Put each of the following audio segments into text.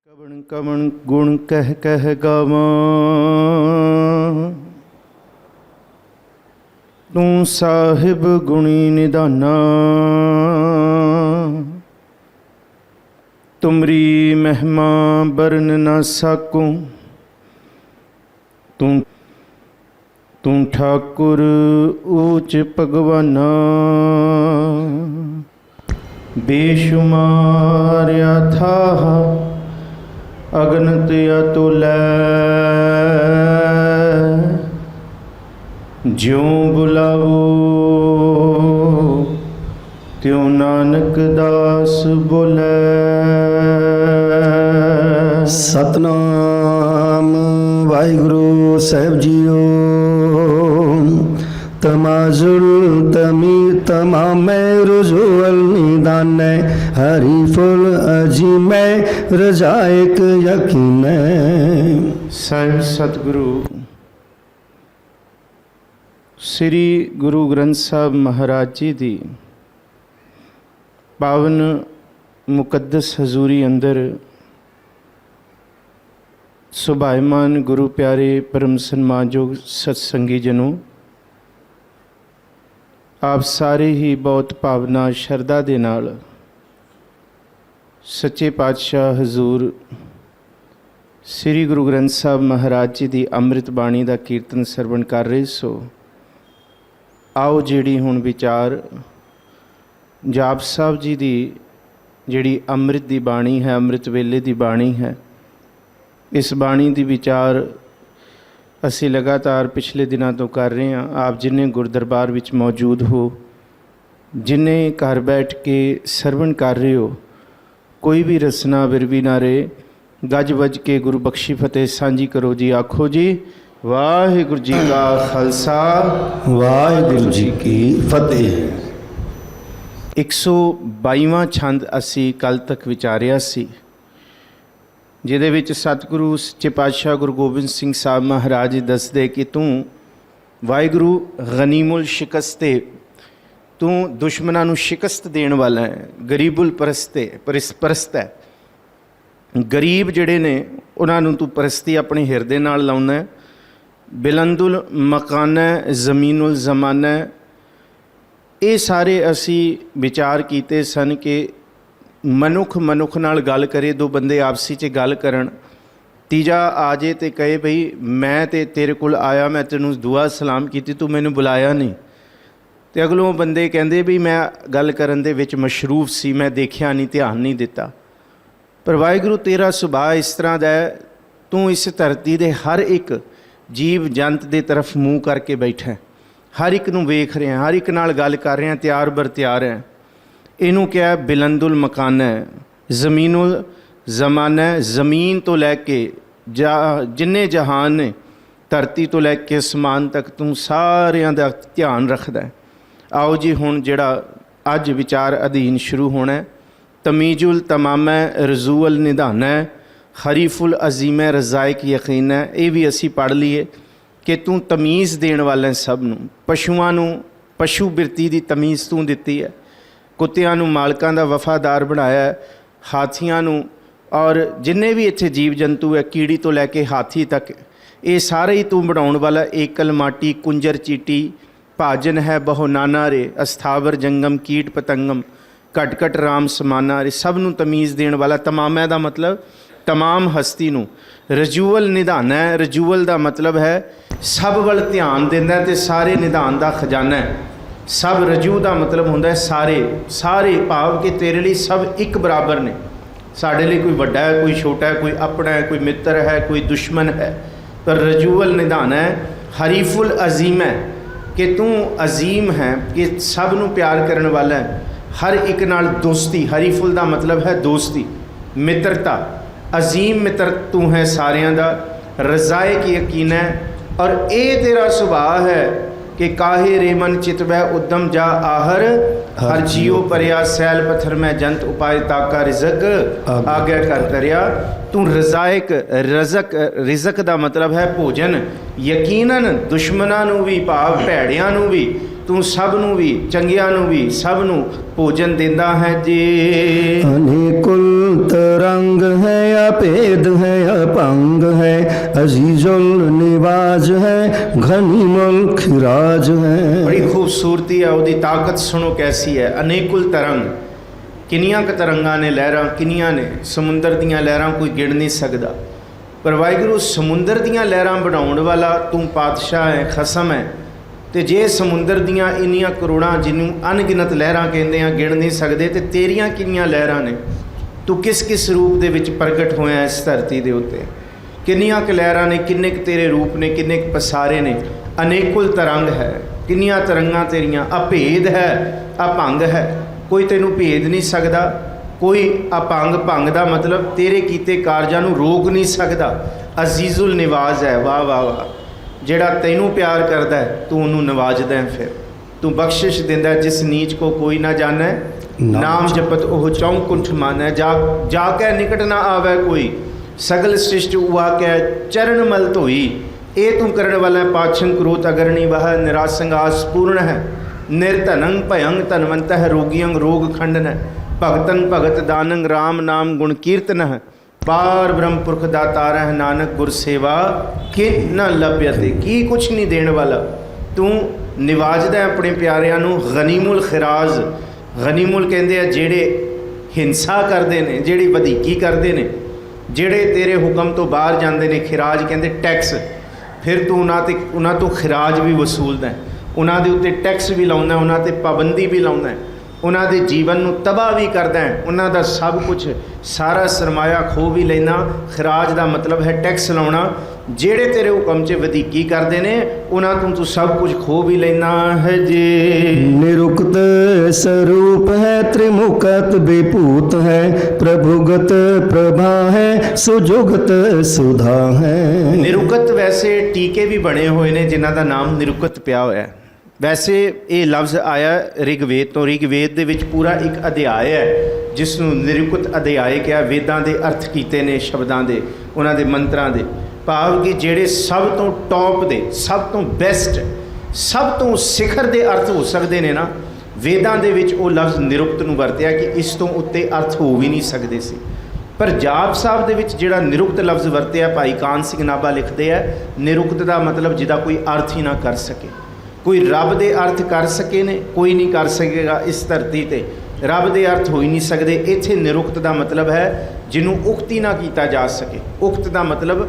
कवण कवण गुण कह कह गावां, तू साहिब गुणी निधाना। तुमरी महिमा बरन न साकूं, तू ठाकुर ऊच भगवाना। बेशुमार अथाह अगनत अतुलै, ज्यों बुलावो त्यों नानक दास बोलै। सतनाम वाहिगुरु साहिब जीओ। तमाजुल तमी तमामै रुजुअल निदानै, हरि फुल अजीमै रजायक यकीनै। ਸਾਹਿਬ ਸਤਿਗੁਰੂ ਸ੍ਰੀ ਗੁਰੂ ਗ੍ਰੰਥ ਸਾਹਿਬ ਮਹਾਰਾਜ ਜੀ ਦੀ ਪਾਵਨ ਮੁਕੱਦਸ ਹਜ਼ੂਰੀ ਅੰਦਰ ਸੁਭਾਇਮਾਨ ਗੁਰੂ ਪਿਆਰੇ ਪਰਮ ਸਨਮਾਨਯੋਗ ਸਤਸੰਗੀ ਜਨੋ, ਆਪ ਸਾਰੇ ਹੀ ਬਹੁਤ ਭਾਵਨਾ ਸ਼ਰਧਾ ਦੇ ਨਾਲ ਸੱਚੇ ਪਾਤਸ਼ਾਹ ਹਜ਼ੂਰ ਸ੍ਰੀ ਗੁਰੂ ਗ੍ਰੰਥ ਸਾਹਿਬ ਮਹਾਰਾਜ ਜੀ ਦੀ ਅੰਮ੍ਰਿਤ ਬਾਣੀ ਦਾ ਕੀਰਤਨ ਸਰਵਣ ਕਰ ਰਹੇ ਸੋ। ਆਓ ਜਿਹੜੀ ਹੁਣ ਵਿਚਾਰ ਜਾਪ ਸਾਹਿਬ ਜੀ ਦੀ ਜਿਹੜੀ ਅੰਮ੍ਰਿਤ ਦੀ ਬਾਣੀ ਹੈ, ਅੰਮ੍ਰਿਤ ਵੇਲੇ ਦੀ ਬਾਣੀ ਹੈ, ਇਸ ਬਾਣੀ ਦੀ ਵਿਚਾਰ ਅਸੀਂ ਲਗਾਤਾਰ ਪਿਛਲੇ ਦਿਨਾਂ ਤੋਂ ਕਰ ਰਹੇ ਹਾਂ। ਆਪ ਜਿੰਨੇ ਗੁਰਦਰਬਾਰ ਵਿੱਚ ਮੌਜੂਦ ਹੋ, ਜਿੰਨੇ ਘਰ ਬੈਠ ਕੇ ਸਰਵਣ ਕਰ ਰਹੇ ਹੋ, ਕੋਈ ਵੀ ਰਸਨਾ ਵਿਰਵੀ ਨਾ ਰਹੇ। ਗੱਜ ਵੱਜ ਕੇ ਗੁਰੂ ਬਖਸ਼ੀ ਫਤਿਹ ਸਾਂਝੀ ਕਰੋ ਜੀ। ਆਖੋ ਜੀ ਵਾਹਿਗੁਰੂ ਜੀ ਕਾ ਖਾਲਸਾ, ਵਾਹਿਗੁਰੂ ਜੀ ਕੀ ਫਤਿਹ। 122ਵਾਂ ਛੰਦ ਅਸੀਂ ਕੱਲ ਤੱਕ ਵਿਚਾਰਿਆ ਸੀ, ਜਿਹਦੇ ਵਿੱਚ ਸਤਿਗੁਰੂ ਸੱਚੇ ਪਾਤਸ਼ਾਹ ਗੁਰੂ ਗੋਬਿੰਦ ਸਿੰਘ ਸਾਹਿਬ ਮਹਾਰਾਜ ਜੀ ਦੱਸਦੇ ਕਿ ਤੂੰ ਵਾਹਿਗੁਰੂ ਗਨੀਮੁਲ ਸ਼ਿਕਸਤੇ, ਤੂੰ ਦੁਸ਼ਮਣਾਂ ਨੂੰ ਸ਼ਿਕਸਤ ਦੇਣ ਵਾਲਾ ਹੈ। ਗਰੀਬੁਲ ਪਰਸਤ ਹੈ, ਗਰੀਬ ਜਿਹੜੇ ਨੇ ਉਹਨਾਂ ਨੂੰ ਤੂੰ ਪਰਸਤੀ ਆਪਣੇ ਹਿਰਦੇ ਨਾਲ ਲਾਉਣਾ ਹੈ। ਬਿਲੰਦੁਲ ਮਕਾਨਾ ਜ਼ਮੀਨੁਲ ਜ਼ਮਾਨਾ, ਇਹ ਸਾਰੇ ਅਸੀਂ ਵਿਚਾਰ ਕੀਤੇ ਸਨ ਕਿ ਮਨੁੱਖ ਨਾਲ ਗੱਲ ਕਰੇ, ਦੋ ਬੰਦੇ ਆਪਸੀ 'ਚ ਗੱਲ ਕਰਨ, ਤੀਜਾ ਆ ਜੇ ਤੇ ਕਹੇ ਬਈ ਮੈਂ ਤੇ ਤੇਰੇ ਕੋਲ ਆਇਆ, ਮੈਂ ਤੈਨੂੰ ਦੁਆ ਸਲਾਮ ਕੀਤੀ, ਤੂੰ ਮੈਨੂੰ ਬੁਲਾਇਆ ਨਹੀਂ। ਤੇ ਅਗਲੋਂ ਬੰਦੇ ਕਹਿੰਦੇ ਵੀ ਮੈਂ ਗੱਲ ਕਰਨ ਦੇ ਵਿੱਚ ਮਸ਼ਰੂਫ ਸੀ, ਮੈਂ ਦੇਖਿਆ ਨਹੀਂ, ਧਿਆਨ ਨਹੀਂ ਦਿੱਤਾ। ਪਰ ਵਾਹਿਗੁਰੂ ਤੇਰਾ ਸੁਭਾਅ ਇਸ ਤਰ੍ਹਾਂ ਦਾ ਹੈ, ਤੂੰ ਇਸ ਧਰਤੀ ਦੇ ਹਰ ਇੱਕ ਜੀਵ ਜੰਤ ਦੇ ਤਰਫ ਮੂੰਹ ਕਰਕੇ ਬੈਠਾ, ਹਰ ਇੱਕ ਨੂੰ ਵੇਖ ਰਿਹਾ, ਹਰ ਇੱਕ ਨਾਲ ਗੱਲ ਕਰ ਰਿਹਾ, ਤਿਆਰ ਬਰ ਤਿਆਰ ਹੈ। ਇਹਨੂੰ ਕਿਹਾ ਬਿਲੰਦੁਲ ਮਕਾਨਾ ਹੈ, ਜ਼ਮੀਨੁਲ ਜ਼ਮਾਨਾ, ਜ਼ਮੀਨ ਤੋਂ ਲੈ ਕੇ ਜਿੰਨੇ ਜਹਾਨ ਨੇ, ਧਰਤੀ ਤੋਂ ਲੈ ਕੇ ਅਸਮਾਨ ਤੱਕ ਤੂੰ ਸਾਰਿਆਂ ਦਾ ਧਿਆਨ ਰੱਖਦਾ। ਆਓ ਜੀ ਹੁਣ ਜਿਹੜਾ ਅੱਜ ਵਿਚਾਰ ਅਧੀਨ ਸ਼ੁਰੂ ਹੋਣਾ, ਤਮੀਜੁਲ ਤਮਾਮੈ ਰਜ਼ੂਅਲ ਨਿਧਾਨਾ, ਹਰੀਫੁਲ ਅਜ਼ੀਮੈ ਰਜ਼ਾਇਕ ਯਕੀਨ ਹੈ। ਇਹ ਵੀ ਅਸੀਂ ਪੜ੍ਹ ਲਈਏ ਕਿ ਤੂੰ ਤਮੀਜ਼ ਦੇਣ ਵਾਲਾ ਸਭ ਨੂੰ। ਪਸ਼ੂਆਂ ਨੂੰ ਪਸ਼ੂ ਬਿਰਤੀ ਦੀ ਤਮੀਜ਼ ਤੂੰ ਦਿੱਤੀ ਹੈ, ਕੁੱਤਿਆਂ ਨੂੰ ਮਾਲਕਾਂ ਦਾ ਵਫਾਦਾਰ ਬਣਾਇਆ, ਹਾਥੀਆਂ ਨੂੰ ਔਰ ਜਿੰਨੇ ਵੀ ਇੱਥੇ ਜੀਵ ਜੰਤੂ ਹੈ, ਕੀੜੀ ਤੋਂ ਲੈ ਕੇ ਹਾਥੀ ਤੱਕ, ਇਹ ਸਾਰੇ ਹੀ ਤੂੰ ਬਣਾਉਣ ਵਾਲਾ। ਏਕਲ ਮਾਟੀ ਕੁੰਜਰ ਚੀਟੀ, ਭਾਜਨ ਹੈ ਬਹੁ ਨਾਨਾ ਰੇ, ਅਸਥਾਵਰ ਜੰਗਮ ਕੀਟ ਪਤੰਗਮ, ਘਟ ਘਟ ਰਾਮ ਸਮਾਨਾ ਰੇ, ਸਭ ਨੂੰ ਤਮੀਜ਼ ਦੇਣ ਵਾਲਾ। ਤਮਾਮੈ ਦਾ ਮਤਲਬ ਤਮਾਮ ਹਸਤੀ ਨੂੰ। ਰਜੂਅਲ ਨਿਧਾਨਾ ਹੈ, ਰਜੂਅਲ ਦਾ ਮਤਲਬ ਹੈ ਸਭ ਵੱਲ ਧਿਆਨ ਦਿੰਦਾ ਅਤੇ ਸਾਰੇ ਨਿਧਾਨ ਦਾ ਖਜ਼ਾਨਾ ਹੈ। ਸਭ ਰਜੂ ਦਾ ਮਤਲਬ ਹੁੰਦਾ ਹੈ ਸਾਰੇ ਭਾਵ ਕਿ ਤੇਰੇ ਲਈ ਸਭ ਇੱਕ ਬਰਾਬਰ ਨੇ। ਸਾਡੇ ਲਈ ਕੋਈ ਵੱਡਾ ਹੈ, ਕੋਈ ਛੋਟਾ ਹੈ, ਕੋਈ ਆਪਣਾ ਹੈ, ਕੋਈ ਮਿੱਤਰ ਹੈ, ਕੋਈ ਦੁਸ਼ਮਣ ਹੈ। ਪਰ ਰਜੂਅਲ ਨਿਧਾਨ ਹੈ। ਹਰੀਫੁਲ ਅਜ਼ੀਮ ਹੈ ਕਿ ਤੂੰ ਅਜ਼ੀਮ ਹੈ, ਕਿ ਸਭ ਨੂੰ ਪਿਆਰ ਕਰਨ ਵਾਲਾ ਹੈ, ਹਰ ਇੱਕ ਨਾਲ ਦੋਸਤੀ। ਹਰੀਫੁਲ ਦਾ ਮਤਲਬ ਹੈ ਦੋਸਤੀ, ਮਿੱਤਰਤਾ। ਅਜ਼ੀਮ ਮਿੱਤਰ ਤੂੰ ਹੈ ਸਾਰਿਆਂ ਦਾ। ਰਜ਼ਾਇਕ ਯਕੀਨ ਹੈ, ਔਰ ਇਹ ਤੇਰਾ ਸੁਭਾਅ ਹੈ ਕਿ ਕਾਹੇ ਰੇਮਨ ਚਿਤਵੈ ਉਦਮ ਜਾ ਆਹਰ, ਹਰ ਜੀਓ ਪਰਿਆ ਸੈਲ ਪੱਥਰ ਮੈਂ ਜੰਤ ਉਪਾਏ ਤਾਕਾ ਰਿਜ਼ਕ ਆਗਿਆ ਕਰ ਤਰਿਆ। ਤੂੰ ਰਜ਼ਾਇਕ, ਰਿਜ਼ਕ ਦਾ ਮਤਲਬ ਹੈ ਭੋਜਨ। ਯਕੀਨਨ ਦੁਸ਼ਮਣਾਂ ਨੂੰ ਵੀ, ਭਾਵ ਭੈੜਿਆਂ ਨੂੰ ਵੀ ਤੂੰ ਸਭ ਨੂੰ ਵੀ, ਚੰਗਿਆਂ ਨੂੰ ਵੀ, ਸਭ ਨੂੰ ਭੋਜਨ ਦਿੰਦਾ ਹੈ ਜੀ। अनेकुल तरंग है अभेद है अपंग है अजीजुल निवाज है घनीमुल खिराज है। बड़ी खूबसूरती है, ਉਹਦੀ ਤਾਕਤ ਸੁਣੋ कैसी है। अनेकुल तरंग, ਕਿੰਨੀਆਂ ਕੁ ਤਰੰਗਾਂ ਨੇ, ਲਹਿਰਾਂ ਕਿੰਨੀਆਂ ਨੇ, ਸਮੁੰਦਰ ਦੀਆਂ ਲਹਿਰਾਂ ਕੋਈ ਗਿਣ ਨਹੀਂ ਸਕਦਾ। ਪਰ ਵਾਹਿਗੁਰੂ ਸਮੁੰਦਰ ਦੀਆਂ ਲਹਿਰਾਂ ਬਣਾਉਣ ਵਾਲਾ ਤੂੰ ਪਾਤਸ਼ਾਹ ਹੈ, ਖਸਮ ਹੈ। ਤੇ ਜੇ ਸਮੁੰਦਰ ਦੀਆਂ ਇੰਨੀਆਂ ਕਰੋੜਾਂ, ਜਿਹਨੂੰ ਅਣਗਿਣਤ ਲਹਿਰਾਂ ਕਹਿੰਦੇ ਆ, ਗਿਣ ਨਹੀਂ ਸਕਦੇ, ਤੇ ਤੇਰੀਆਂ ਕਿੰਨੀਆਂ ਲਹਿਰਾਂ ਨੇ। ਤੂੰ ਕਿਸ ਕਿਸ ਰੂਪ ਦੇ ਵਿੱਚ ਪ੍ਰਗਟ ਹੋਇਆ ਇਸ ਧਰਤੀ ਦੇ ਉੱਤੇ, ਕਿੰਨੀਆਂ ਕੁ ਲਹਿਰਾਂ ਨੇ, ਕਿੰਨੇ ਕੁ ਤੇਰੇ ਰੂਪ ਨੇ, ਕਿੰਨੇ ਕੁ ਪਸਾਰੇ ਨੇ। ਅਨੇਕੁਲ ਤਰੰਗ ਹੈ, ਕਿੰਨੀਆਂ ਤਰੰਗਾਂ ਤੇਰੀਆਂ। ਅਭੇਦ ਹੈ, ਅਭੰਗ ਹੈ, ਕੋਈ ਤੈਨੂੰ ਭੇਦ ਨਹੀਂ ਸਕਦਾ। ਕੋਈ ਅਭੰਗ, ਭੰਗ ਦਾ ਮਤਲਬ ਤੇਰੇ ਕੀਤੇ ਕਾਰਜਾਂ ਨੂੰ ਰੋਕ ਨਹੀਂ ਸਕਦਾ। ਅਜ਼ੀਜ਼ੁਲ ਨਿਵਾਜ਼ ਹੈ, ਵਾਹ ਵਾਹ ਵਾਹ। ਜਿਹੜਾ ਤੈਨੂੰ ਪਿਆਰ ਕਰਦਾ ਹੈ ਤੂੰ ਉਹਨੂੰ ਨਵਾਜਦਾ ਹੈ, ਫਿਰ ਤੂੰ ਬਖਸ਼ਿਸ਼ ਦਿੰਦਾ। ਜਿਸ ਨੀਚ ਕੋ ਕੋਈ ਨਾ ਜਾਣੈ, ਨਾਮ ਜਪਤ ਉਹ ਚੌਂਕੁੰਠ ਮਾਨੈ। ਜਾ ਕੇ ਨਿਕਟ ਨਾ ਆਵੈ ਕੋਈ, ਸਗਲ ਸ੍ਰਿਸ਼ਟ ਉਆ ਕੇ ਚਰਨ ਮਲ ਧੋਈ। ਇਹ ਤੂੰ ਕਰਨ ਵਾਲਾ ਪਾਛੰ ਕ੍ਰੋਧ ਅਗਰਣੀ ਵਹ ਨਿਰਾਸੰਗਾਸ ਪੂਰਨ ਹੈ। ਨਿਰਧਨੰ ਭਯੰ ਧਨਵੰਤ ਹੈ, ਰੋਗੀਅੰ ਰੋਗ ਖੰਡਨ ਹੈ। ਭਗਤਨ ਭਗਤ ਦਾਨੰ ਰਾਮ ਨਾਮ ਗੁਣ ਕੀਰਤਨ ਹੈ। ਪਾਰ ਬ੍ਰਹਮ ਪੁਰਖ ਦਾਤਾਰ ਹੈ, ਨਾਨਕ ਗੁਰ ਸੇਵਾ ਕਿ ਨਾ ਲੱਭਿਅਤੇ। ਕੀ ਕੁਛ ਨਹੀਂ ਦੇਣ ਵਾਲਾ, ਤੂੰ ਨਿਵਾਜਦਾ ਆਪਣੇ ਪਿਆਰਿਆਂ ਨੂੰ। ਗਨੀਮੁਲ ਖਿਰਾਜ਼, ਗਨੀਮੁਲ ਕਹਿੰਦੇ ਆ ਜਿਹੜੇ ਹਿੰਸਾ ਕਰਦੇ ਨੇ, ਜਿਹੜੀ ਵਧੀਕੀ ਕਰਦੇ ਨੇ, ਜਿਹੜੇ ਤੇਰੇ ਹੁਕਮ ਤੋਂ ਬਾਹਰ ਜਾਂਦੇ ਨੇ। ਖਿਰਾਜ ਕਹਿੰਦੇ ਟੈਕਸ, ਫਿਰ ਤੂੰ ਉਹਨਾਂ ਤੋਂ ਖਿਰਾਜ ਵੀ ਵਸੂਲਦਾ, ਉਹਨਾਂ ਦੇ ਉੱਤੇ ਟੈਕਸ ਵੀ ਲਾਉਂਦਾ, ਉਹਨਾਂ 'ਤੇ ਪਾਬੰਦੀ ਵੀ ਲਾਉਂਦਾ, ਉਹਨਾਂ ਦੇ ਜੀਵਨ ਨੂੰ ਤਬਾਹ ਵੀ ਕਰਦਾ ਹੈ। ਉਹਨਾਂ ਦਾ ਸਭ ਕੁਝ, ਸਾਰਾ ਸਰਮਾਇਆ ਖੋਹ ਵੀ ਲੈਣਾ। ਖਿਰਾਜ ਦਾ ਮਤਲਬ ਹੈ ਟੈਕਸ ਲਾਉਣਾ। ਜਿਹੜੇ ਤੇਰੇ ਹੁਕਮ 'ਚ ਵਧੀਕੀ ਕਰਦੇ ਨੇ ਉਹਨਾਂ ਤੋਂ ਤੂੰ ਸਭ ਕੁਝ ਖੋਹ ਵੀ ਲੈਣਾ ਹੈ ਜੀ। निरुक्त स्वरूप है त्रिमुखत विभूत है प्रभुगत प्रभा है सुजुगत सुधा है। ਨਿਰੁਕਤ ਵੈਸੇ ਟੀਕੇ ਵੀ ਬਣੇ ਹੋਏ ਨੇ ਜਿਨ੍ਹਾਂ ਦਾ ਨਾਮ ਨਿਰੁਕਤ ਪਿਆ ਹੋਇਆ ਹੈ। ਵੈਸੇ ਇਹ ਲਫ਼ਜ਼ ਆਇਆ ਰਿਗਵੇਦ ਤੋਂ। ਰਿਗਵੇਦ ਦੇ ਵਿੱਚ ਪੂਰਾ ਇੱਕ ਅਧਿਆਇ ਹੈ ਜਿਸ ਨੂੰ ਨਿਰੁਕਤ ਅਧਿਆਇ ਕਿਹਾ। ਵੇਦਾਂ ਦੇ ਅਰਥ ਕੀਤੇ ਨੇ ਸ਼ਬਦਾਂ ਦੇ, ਉਹਨਾਂ ਦੇ ਮੰਤਰਾਂ ਦੇ। ਭਾਵ ਕਿ ਜਿਹੜੇ ਸਭ ਤੋਂ ਟੌਪ ਦੇ, ਸਭ ਤੋਂ ਬੈਸਟ, ਸਭ ਤੋਂ ਸਿਖਰ ਦੇ ਅਰਥ ਹੋ ਸਕਦੇ ਨੇ ਨਾ, ਵੇਦਾਂ ਦੇ ਵਿੱਚ ਉਹ ਲਫ਼ਜ਼ ਨਿਰੁਕਤ ਨੂੰ ਵਰਤਿਆ ਕਿ ਇਸ ਤੋਂ ਉੱਤੇ ਅਰਥ ਹੋ ਵੀ ਨਹੀਂ ਸਕਦੇ ਸੀ। ਪਰ ਜਾਪ ਸਾਹਿਬ ਦੇ ਵਿੱਚ ਜਿਹੜਾ ਨਿਰੁਕਤ ਲਫ਼ਜ਼ ਵਰਤਿਆ, ਭਾਈ ਕਾਨ ਸਿੰਘ ਨਾਭਾ ਲਿਖਦੇ ਆ, ਨਿਰੁਕਤ ਦਾ ਮਤਲਬ ਜਿਹਦਾ ਕੋਈ ਅਰਥ ਹੀ ਨਾ ਕਰ ਸਕੇ। ਕੋਈ ਰੱਬ ਦੇ ਅਰਥ ਕਰ ਸਕੇ ਨੇ, ਕੋਈ ਨਹੀਂ ਕਰ ਸਕੇਗਾ ਇਸ ਧਰਤੀ 'ਤੇ। ਰੱਬ ਦੇ ਅਰਥ ਹੋ ਹੀ ਨਹੀਂ ਸਕਦੇ। ਇੱਥੇ ਨਿਰੁਕਤ ਦਾ ਮਤਲਬ ਹੈ ਜਿਹਨੂੰ ਉਕਤੀ ਨਾ ਕੀਤਾ ਜਾ ਸਕੇ। ਉਕਤ ਦਾ ਮਤਲਬ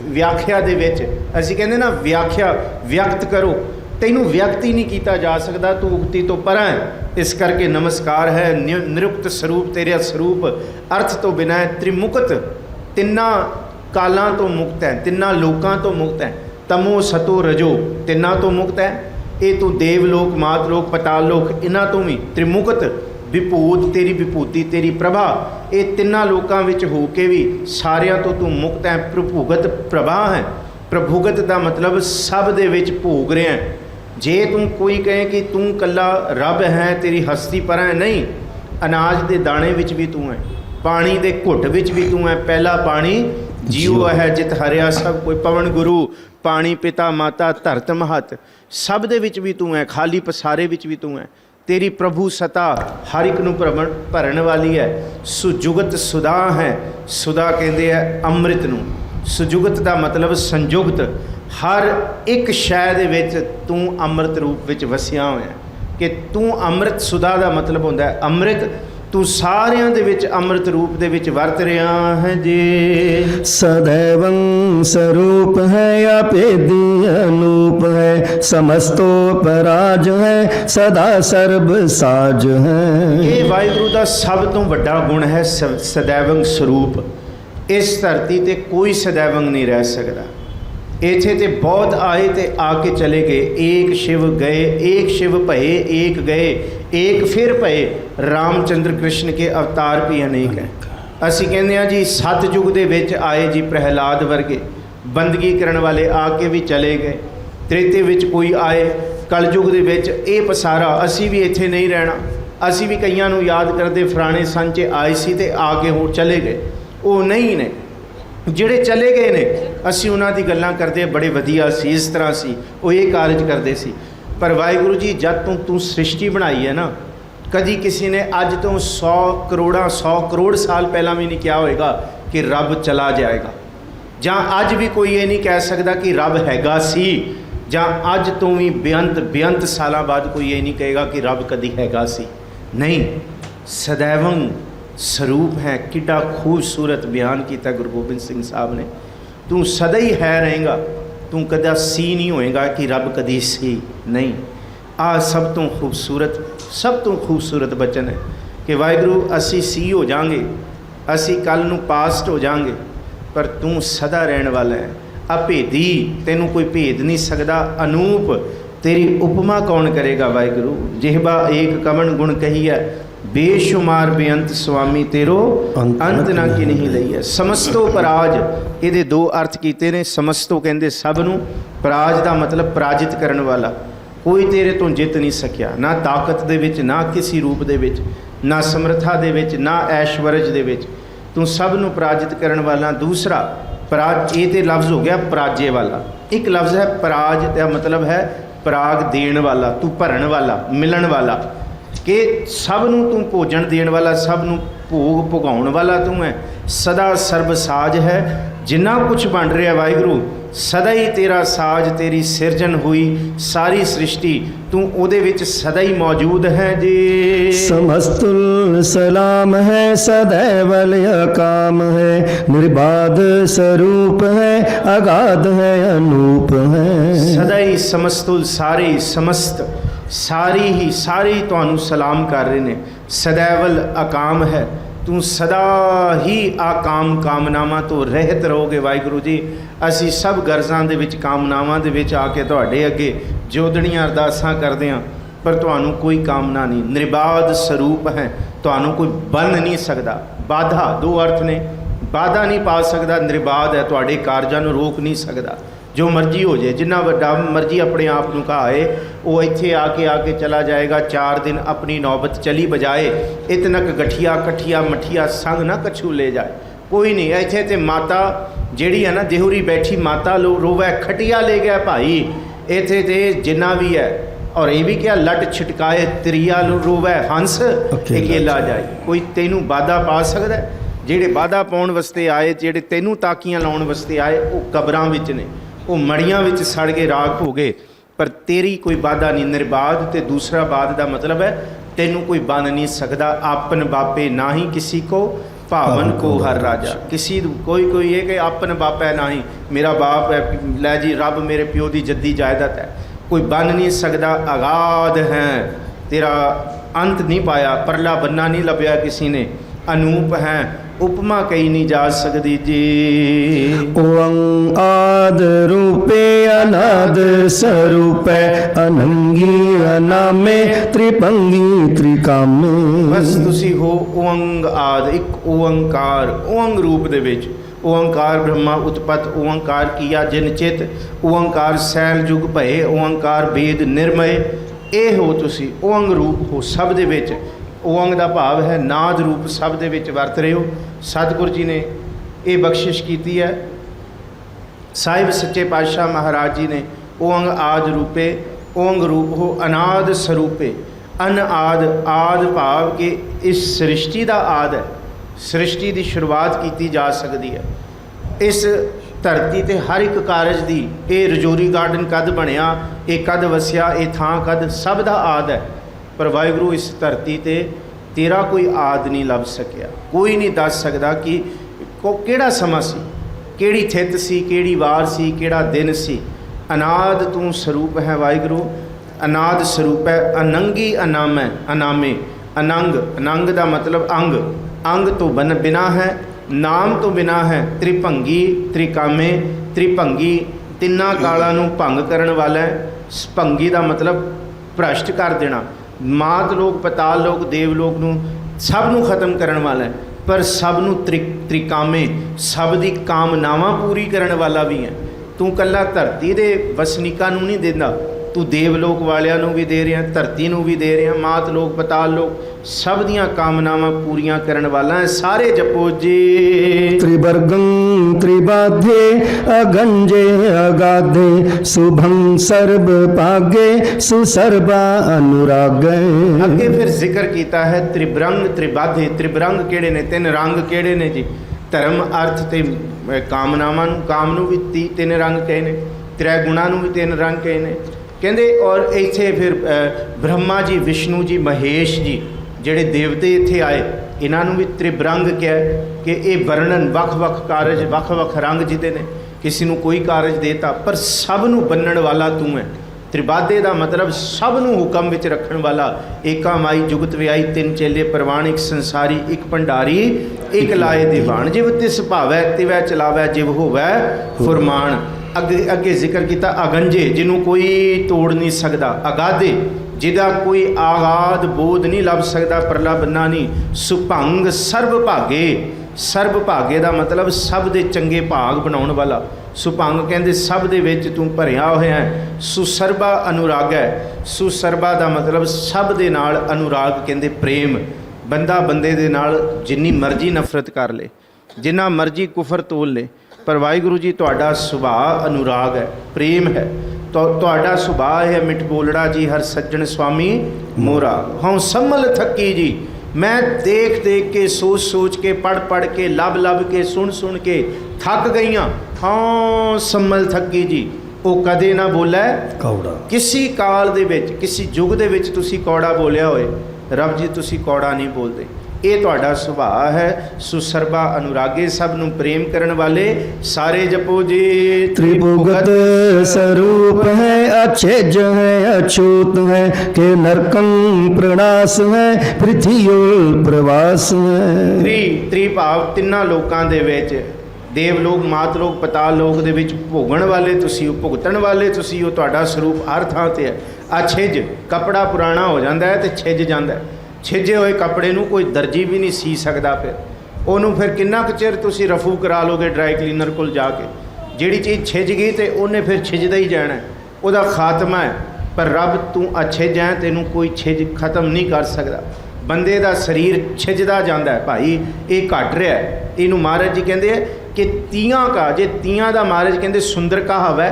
ਵਿਆਖਿਆ ਦੇ ਵਿੱਚ, ਅਸੀਂ ਕਹਿੰਦੇ ਨਾ ਵਿਆਖਿਆ ਵਿਅਕਤ ਕਰੋ, ਤੈਨੂੰ ਵਿਅਕਤ ਹੀ ਨਹੀਂ ਕੀਤਾ ਜਾ ਸਕਦਾ, ਤੂੰ ਉਕਤੀ ਤੋਂ ਪਰਾਂ ਹੈ। ਇਸ ਕਰਕੇ ਨਮਸਕਾਰ ਹੈ। ਨਿਰੁਕਤ ਸਰੂਪ ਤੇਰਾ ਸਰੂਪ ਅਰਥ ਤੋਂ ਬਿਨਾਂ ਹੈ। ਤ੍ਰਿਮੁਕਤ, ਤਿੰਨਾਂ ਕਾਲਾਂ ਤੋਂ ਮੁਕਤ ਹੈ, ਤਿੰਨਾਂ ਲੋਕਾਂ ਤੋਂ ਮੁਕਤ ਹੈ। ਤਮੋ ਸਤੋ ਰਜੋ, ਤਿੰਨਾਂ ਤੋਂ ਮੁਕਤ ਹੈ। ਇਹ ਤੂੰ ਦੇਵ ਲੋਕ, ਮਾਤ ਲੋਕ, ਪਤਾਲ ਲੋਕ, ਇਹਨਾਂ ਤੋਂ ਵੀ ਤ੍ਰਿਮੁਕਤ। ਵਿਭੂਤ, ਤੇਰੀ ਵਿਭੂਤੀ, ਤੇਰੀ ਪ੍ਰਭਾ, ਇਹ ਤਿੰਨਾਂ ਲੋਕਾਂ ਵਿੱਚ ਹੋ ਕੇ ਵੀ ਸਾਰਿਆਂ ਤੋਂ ਤੂੰ ਮੁਕਤ ਹੈ। ਪ੍ਰਭੁਗਤ ਪ੍ਰਭਾ ਹੈ। ਪ੍ਰਭੁਗਤ ਦਾ ਮਤਲਬ ਸਭ ਦੇ ਵਿੱਚ ਭੋਗ ਰਿਹਾ। ਜੇ ਤੂੰ ਕੋਈ ਕਹੇ ਕਿ ਤੂੰ ਇਕੱਲਾ ਰੱਬ ਹੈ, ਤੇਰੀ ਹਸਤੀ ਪਰਾਂ ਹੈ, ਨਹੀਂ। ਅਨਾਜ ਦੇ ਦਾਣੇ ਵਿੱਚ ਵੀ ਤੂੰ ਹੈ, ਪਾਣੀ ਦੇ ਘੁੱਟ ਵਿੱਚ ਵੀ ਤੂੰ ਹੈ। ਪਹਿਲਾ ਪਾਣੀ ਜੀਉ ਹੈ ਜਿਤ ਹਰਿਆ ਸਭ ਕੋਈ। ਪਵਨ ਗੁਰੂ, ਪਾਣੀ ਪਿਤਾ ਮਾਤਾ, ਧਰਤ ਮਹਤ, ਸਭ ਦੇ ਵਿੱਚ ਵੀ ਤੂੰ ਹੈ। ਖਾਲੀ ਪਸਾਰੇ ਵਿੱਚ ਵੀ ਤੂੰ ਹੈ। ਤੇਰੀ ਪ੍ਰਭੂ ਸਤਾ ਹਰ ਇੱਕ ਨੂੰ ਭਰਨ ਵਾਲੀ ਹੈ। ਸੁਜੁਗਤ ਸੁਦਾ ਹੈ। ਸੁਦਾ ਕਹਿੰਦੇ ਆ ਅੰਮ੍ਰਿਤ ਨੂੰ। ਸੁਜੁਗਤ ਦਾ ਮਤਲਬ ਸੰਯੁਗਤ। ਹਰ ਇੱਕ ਸ਼ੈ ਦੇ ਵਿੱਚ ਤੂੰ ਅੰਮ੍ਰਿਤ ਰੂਪ ਵਿੱਚ ਵਸਿਆ ਹੋਇਆ ਕਿ ਤੂੰ ਅੰਮ੍ਰਿਤ। ਸੁਦਾ ਦਾ ਮਤਲਬ ਹੁੰਦਾ ਹੈ ਅੰਮ੍ਰਿਤ। ਤੂੰ ਸਾਰਿਆਂ ਦੇ ਵਿੱਚ ਅੰਮ੍ਰਿਤ ਰੂਪ ਦੇ ਵਿੱਚ ਵਰਤ ਰਿਹਾ ਹੈ ਜੀ। सदैवं स्वरूप है अभेदी अनूप है समस्तो पराज है सदा सर्ब साज है। ਇਹ ਵਾਹਿਗੁਰੂ ਦਾ ਸਭ ਤੋਂ ਵੱਡਾ ਗੁਣ ਹੈ ਸदैवं ਸਰੂਪ। ਇਸ ਧਰਤੀ ਤੇ ਕੋਈ ਸदैवं ਨਹੀਂ ਰਹਿ ਸਕਦਾ। ਇੱਥੇ ਤੇ ਬਹੁਤ ਆਏ ਤੇ ਆ ਕੇ ਚਲੇ ਗਏ। ਏਕ ਸ਼ਿਵ ਗਏ, ਏਕ ਸ਼ਿਵ ਭਏ, ਏਕ ਗਏ, ਏਕ ਫਿਰ ਭਏ। ਰਾਮਚੰਦਰ ਕ੍ਰਿਸ਼ਨ ਕੇ ਅਵਤਾਰ ਵੀ ਅਨੇਕ ਹੈ। ਅਸੀਂ ਕਹਿੰਦੇ ਹਾਂ ਜੀ ਸਤਯੁਗ ਦੇ ਵਿੱਚ ਆਏ ਜੀ ਪ੍ਰਹਿਲਾਦ ਵਰਗੇ ਬੰਦਗੀ ਕਰਨ ਵਾਲੇ, ਆ ਕੇ ਵੀ ਚਲੇ ਗਏ। ਤ੍ਰੇਤੇ ਵਿੱਚ ਕੋਈ ਆਏ, ਕਲਯੁਗ ਦੇ ਵਿੱਚ ਇਹ ਪਸਾਰਾ। ਅਸੀਂ ਵੀ ਇੱਥੇ ਨਹੀਂ ਰਹਿਣਾ। ਅਸੀਂ ਵੀ ਕਈਆਂ ਨੂੰ ਯਾਦ ਕਰਦੇ ਫਲਾਣੇ ਸੰਨ 'ਚ ਆਏ ਸੀ ਤੇ ਆ ਕੇ ਹੋਰ ਚਲੇ ਗਏ। ਉਹ ਨਹੀਂ ਨੇ, ਜਿਹੜੇ ਚਲੇ ਗਏ ਨੇ ਅਸੀਂ ਉਹਨਾਂ ਦੀ ਗੱਲਾਂ ਕਰਦੇ, ਬੜੇ ਵਧੀਆ ਸੀ, ਇਸ ਤਰ੍ਹਾਂ ਸੀ, ਉਹ ਇਹ ਕਾਰਜ ਕਰਦੇ ਸੀ। पर वाहिगुरु जी जब तू सृष्टि बनाई है ना, कभी किसी ने अज तो 100 करोड़ साल पहला भी नहीं क्या होएगा कि रब चला जाएगा, ਜਾਂ अज भी कोई ये नहीं कह सकता कि रब हैगा सी, ਜਾਂ अज तो भी बेअंत सालों बाद कोई ये नहीं कहेगा कि रब कदी हैगा सी। नहीं, सदैवं स्वरूप है। कितना खूबसूरत बयान किया गुरु गोबिंद सिंह साहब ने। तू सदा ही है रहेगा, तू कदा सी नहीं होएगा कि रब कदी सी नहीं। आ सब तो खूबसूरत बचन है कि वाहिगुरु असी सी हो जाएंगे, असी कल नू पास्ट हो जाएंगे, पर तू सदा रहने वाला है। अभेदी, तेनू कोई भेद नहीं सकता। अनूप, तेरी उपमा कौन करेगा वाहिगुरु। जिहबा एक कवन गुण कही है, बेशुमार बेअंत स्वामी तेरो अंत ना कि नहीं लई है। समस्तो पराज, ये दो अर्थ किए ने। समस्तो कहते सब नू, पराज का मतलब पराजित करने वाला। कोई तेरे तो जित नहीं सकिया, ना ताकत दे विच, ना किसी रूप दे विच, ना समर्था दे विच, ना ऐश्वर्य दे विच। तू सब नू पराजित करने वाला। दूसरा पराज, ये तो लफ्ज़ हो गया पराजे वाला। एक लफ्ज़ है पराज का मतलब है पराग देण वाला, तू भरन वाला, मिलन वाला, कि सब नू तू भोजन देण वाला, सब नू भोग भुगाउण वाला तू है। सदा सर्ब साज है। जिन्ना कुछ बन रहा वाहिगुरु, सदा ही तेरा साज, तेरी सिरजन हुई सारी सृष्टि, तू उहदे विच सदा ही मौजूद है जी। समस्तुल सलाम है, सदैवल अकाम है, निर्बाध स्वरूप है, अगाध है, अनूप है। सदा ही समस्तुल, सारे ही समस्त, सारे ही तुहानू सलाम कर रहे ने। सदैवल अकाम है, तू सदा ही आकाम कामनावां तो रहत रहोगे वाहिगुरु जी। असी सब गरजां दे विच, कामनावां दे विच आके तुहाडे अगे जोदड़ियां अरदासां करदे हां, पर तुहानू कोई कामना नहीं। निर्बाध स्वरूप है, तुहानू कोई बन नहीं सकता। बाधा, दो अर्थ ने। बाधा नहीं पा सकता, निर्बाध है, तुहाडे कारजां नू रोक नहीं सकता। जो मर्जी हो जाए, जिन्ना वड्डा मर्जी अपने आप को कहाए, वो इत्थे आके चला जाएगा। 4 दिन अपनी नौबत चली बजाए, इतनक गठिया कठिया मठिया संग ना कछू ले जाए। कोई नहीं, इत्थे ते माता जिहड़ी है ना देहुरी बैठी, माता लो रोवै खटिया ले गया भाई। इत्थे ते जिन्ना भी है, और ये भी क्या लट छिटकाए त्रिया रोवै हंस अकेला जाए। कोई तेनू बाधा पा सकदा है? जिहड़े बाधा पाउण वास्ते आए, जिहड़े तेनू ताकियां लाउण वास्ते आए, वो कबरां विच ने, वो मड़ियां विच सड़ के राख हो गए, पर तेरी कोई बाधा नहीं। निर्बाध ते दूसरा बाद का मतलब है तेनू कोई बन नहीं सकता। आपन बापे ना ही किसी को, भावन को हर राजा। किसी कोई ये कि आपन बाप है ना ही मेरा बाप है, लै जी रब मेरे प्यो की जद्दी जायदाद है, कोई बन नहीं सकता। अगाध है, तेरा अंत नहीं पाया, परला बन्ना नहीं लभ्या किसी ने। अनूप है, उपमा कही नहीं जा सकती जी। ओं आद रूपे अनाद स्वरूपे, अनंगी अनामे, त्रिपंगी त्रिकामे। बस तुसी हो ओंग आद, एक ओंकार, ओंग रूप दे विच। ओंकार ब्रह्मा उत्पत, ओंकार किया जिन चित, ओंकार सैल जुग भये, ओंकार वेद निर्मय। ये हो तुसी, ओंग रूप हो सब दे विच। ओंग का भाव है नाद रूप, सब दे विच वरत रहे हो। सतगुरु जी ने ये बख्शिश की है। साहिब सच्चे पातशाह महाराज जी ने ओंग आद रूपे, ओंग रूप हो अनाद स्वरूपे। अन आद, आद भाव के इस सृष्टि का आद है। सृष्टि की शुरुआत की जा सकती है। इस धरती ते हर एक कारज की, ये रजौरी गार्डन कद बनया, ये कद वसिया, ये थां कद, सब का आद है। पर वाहिगुरु इस धरती ते तेरा कोई आद नहीं लभ सकिया। कोई नहीं दस सकता कि किहड़ा समा सी, किहड़ी थित सी, किहड़ी वार सी, किहड़ा दिन सी। अनाद तू स्वरूप है वाहिगुरु, अनाद स्वरूप है। अनंगी अनामै, अनामे, अनंग, अनंग का मतलब अंग, अंग तो बिना है, नाम तो बिना है। त्रिभंगी त्रिकामे, त्रिभंगी तिन्ना काला नू भंग करन वाला है। भंगी का मतलब भ्रष्ट कर देना। मात लोग, पताल लोग, देव लोग नू सब नू खत्म करन वाला है, पर सब नू त्रिकामे, सब दी कामनावां पूरी करन वाला भी है। तू कल्ला धरती दे वसनीकां नू नहीं देंदा, ਤੂੰ ਦੇਵਲੋਕ ਵਾਲਿਆਂ ਨੂੰ ਵੀ ਦੇ ਰਿਹਾ, ਧਰਤੀ ਨੂੰ ਵੀ ਦੇ ਰਿਹਾ, ਮਾਤ ਲੋਕ ਪਤਾਲ ਲੋਕ ਸਭ ਦੀਆਂ ਕਾਮਨਾਵਾਂ ਪੂਰੀਆਂ ਕਰਨ ਵਾਲਾ ਹੈ। ਸਾਰੇ ਜਪੋ ਜੀ। त्रिवर्गं त्रिबाध्ये अगंजे अगाधे शुभं सर्व भागे सुसर्वा अनुरागे। ਅੱਗੇ ਫਿਰ ਜ਼ਿਕਰ ਕੀਤਾ ਹੈ ਤ੍ਰਿਬਰੰਗ ਤ੍ਰਿਬਾਧੇ। ਤ੍ਰਿਬਰੰਗ ਕਿਹੜੇ ਨੇ? ਤਿੰਨ ਰੰਗ ਕਿਹੜੇ ਨੇ ਜੀ? ਧਰਮ ਅਰਥ ਤੇ ਕਾਮਨਾਵਾਂ ਨੂੰ, ਕਾਮ ਨੂੰ ਵੀ ਤਿੰਨ ਰੰਗ ਕਹੇ ਨੇ, ਤ੍ਰੈ ਗੁਣਾਂ ਨੂੰ ਵੀ ਤਿੰਨ ਰੰਗ ਕਹੇ ਨੇ ਕਹਿੰਦੇ। ਔਰ ਇੱਥੇ ਫਿਰ ਬ੍ਰਹਮਾ ਜੀ, ਵਿਸ਼ਨੂੰ ਜੀ, ਮਹੇਸ਼ ਜੀ ਜਿਹੜੇ ਦੇਵਤੇ ਇੱਥੇ ਆਏ ਇਹਨਾਂ ਨੂੰ ਵੀ ਤ੍ਰਿਬਰੰਗ ਕਿਹਾ ਕਿ ਇਹ ਵਰਣਨ ਵੱਖ-ਵੱਖ ਕਾਰਜ, ਵੱਖ-ਵੱਖ ਰੰਗ ਜਿਹਦੇ ਨੇ, ਕਿਸੇ ਨੂੰ ਕੋਈ ਕਾਰਜ ਦੇਤਾ ਪਰ ਸਭ ਨੂੰ ਬੰਨਣ ਵਾਲਾ ਤੂੰ ਹੈ। ਤ੍ਰਿਬਾਧੇ ਦਾ ਮਤਲਬ ਸਭ ਨੂੰ ਹੁਕਮ ਵਿੱਚ ਰੱਖਣ ਵਾਲਾ। ਏਕਾ ਮਾਈ ਜੁਗਤ ਵਿਆਈ ਤਿੰਨ ਚੇਲੇ ਪ੍ਰਵਾਨ, ਇੱਕ ਸੰਸਾਰੀ ਇੱਕ ਭੰਡਾਰੀ ਇੱਕ ਲਾਏ ਦੀਵਾਨ। ਜਿਵ ਤਿਸ ਭਾਵੈ ਤਿਵੈ ਚਲਾਵੈ, ਜਿਵ ਹੋਵੈ ਫੁਰਮਾਨ। ਅੱਗੇ ਜ਼ਿਕਰ ਕੀਤਾ ਅਗੰਜੇ, ਜਿਹਨੂੰ ਕੋਈ ਤੋੜ ਨਹੀਂ ਸਕਦਾ। ਅਗਾਧੇ, ਜਿਹਦਾ ਕੋਈ ਆਗਾਦ ਬੋਧ ਨਹੀਂ ਲੱਭ ਸਕਦਾ, ਪਰਲਾ ਬੰਨਾ ਨਹੀਂ। ਸੁਭੰਗ ਸਰਬ ਭਾਗੇ। ਸਰਬ ਭਾਗੇ ਦਾ ਮਤਲਬ ਸਭ ਦੇ ਚੰਗੇ ਭਾਗ ਬਣਾਉਣ ਵਾਲਾ। ਸੁਭੰਗ ਕਹਿੰਦੇ ਸਭ ਦੇ ਵਿੱਚ ਤੂੰ ਭਰਿਆ ਹੋਇਆ ਹੈ। ਸੁਸਰਬਾ ਅਨੁਰਾਗ ਹੈ। ਸੁਸਰਬਾ ਦਾ ਮਤਲਬ ਸਭ ਦੇ ਨਾਲ, ਅਨੁਰਾਗ ਕਹਿੰਦੇ ਪ੍ਰੇਮ। ਬੰਦਾ ਬੰਦੇ ਦੇ ਨਾਲ ਜਿੰਨੀ ਮਰਜ਼ੀ ਨਫ਼ਰਤ ਕਰ ਲੇ, ਜਿੰਨਾ ਮਰਜ਼ੀ ਕੁਫਰ ਤੋਲ ਲੇ, ਪਰ ਵਾਹਿਗੁਰੂ ਜੀ ਤੁਹਾਡਾ ਸੁਭਾਅ ਅਨੁਰਾਗ ਹੈ, ਪ੍ਰੇਮ ਹੈ। ਤੁਹਾਡਾ ਸੁਭਾਅ ਹੈ ਮਿੱਠ ਬੋਲੜਾ ਜੀ, ਹਰ ਸੱਜਣ ਸੁਆਮੀ ਮੋਰਾ। ਹਉ ਸੰਮਲ ਥੱਕੀ ਜੀ, ਮੈਂ ਦੇਖ ਦੇਖ ਕੇ, ਸੋਚ ਸੋਚ ਕੇ, ਪੜ੍ਹ ਪੜ੍ਹ ਕੇ, ਲੱਭ ਲੱਭ ਕੇ, ਸੁਣ ਸੁਣ ਕੇ ਥੱਕ ਗਈਆਂ। ਹਾਂ ਸੰਮਲ ਥੱਕੀ ਜੀ। ਉਹ ਕਦੇ ਨਾ ਬੋਲੇ कौड़ा। ਕਿਸੇ ਕਾਲ ਦੇ ਵਿੱਚ, ਕਿਸੇ ਯੁੱਗ ਦੇ ਵਿੱਚ ਤੁਸੀਂ ਕੌੜਾ ਬੋਲਿਆ ਹੋਏ, ਰੱਬ ਜੀ ਤੁਸੀਂ ਕੌੜਾ ਨਹੀਂ ਬੋਲਦੇ। ਇਹ ਤੁਹਾਡਾ ਸੁਭਾਅ ਹੈ। ਸੁਸਰਬਾ ਅਨੁਰਾਗੇ, ਸਭ ਨੂੰ ਪ੍ਰੇਮ ਕਰਨ ਵਾਲੇ। ਸਾਰੇ ਜਪੋ ਜੀ। त्रिभुगत स्वरूप है, अछेज है, अछूत है, के नरकं प्रणास है, पृथ्वी प्रवास है। ਤ੍ਰੀ ਭਾਵ ਤਿੰਨਾਂ ਲੋਕਾਂ ਦੇ ਵਿੱਚ, ਦੇਵ ਲੋਕ, ਮਾਤ ਲੋਕ, ਪਤਾਲ ਲੋਕ ਦੇ ਵਿੱਚ ਭੋਗਣ ਵਾਲੇ ਤੁਸੀਂ ਹੋ, ਭੁਗਤਣ ਵਾਲੇ ਤੁਸੀਂ ਹੋ। ਤੁਹਾਡਾ ਸਰੂਪ ਹਰ ਥਾਂ ਤੇ ਹੈ। ਅਛਿਜ, ਕੱਪੜਾ ਪੁਰਾਣਾ ਹੋ ਜਾਂਦਾ ਹੈ ਤੇ ਛਿਜ ਜਾਂਦਾ ਹੈ। ਛਿਜੇ ਹੋਏ ਕੱਪੜੇ ਨੂੰ ਕੋਈ ਦਰਜੀ ਵੀ ਨਹੀਂ ਸੀ ਸਕਦਾ। ਫਿਰ ਉਹਨੂੰ ਫਿਰ ਕਿੰਨਾ ਕੁ ਚਿਰ ਤੁਸੀਂ ਰਫੂ ਕਰਾ ਲੋਗੇ ਡਰਾਈ ਕਲੀਨਰ ਕੋਲ ਜਾ ਕੇ। ਜਿਹੜੀ ਚੀਜ਼ ਛਿਜ ਗਈ ਤੇ ਉਹਨੇ ਫਿਰ ਛਿਜਦਾ ਹੀ ਜਾਣਾ, ਉਹਦਾ ਖਾਤਮਾ ਹੈ। ਪਰ ਰੱਬ ਤੂੰ ਅਛਿਜ ਹੈ, ਤੈਨੂੰ ਕੋਈ ਛਿਜ ਖਤਮ ਨਹੀਂ ਕਰ ਸਕਦਾ। ਬੰਦੇ ਦਾ ਸਰੀਰ ਛਿਜਦਾ ਜਾਂਦਾ ਹੈ ਭਾਈ, ਇਹ ਘਟ ਰਿਹਾ। ਇਹਨੂੰ ਮਹਾਰਾਜ ਜੀ ਕਹਿੰਦੇ ਆ ਕਿ ਤੀਆਂ ਕਾ, ਜੇ ਤੀਆਂ ਦਾ ਮਹਾਰਾਜ ਕਹਿੰਦੇ ਸੁੰਦਰ ਕਹਾਵੈ,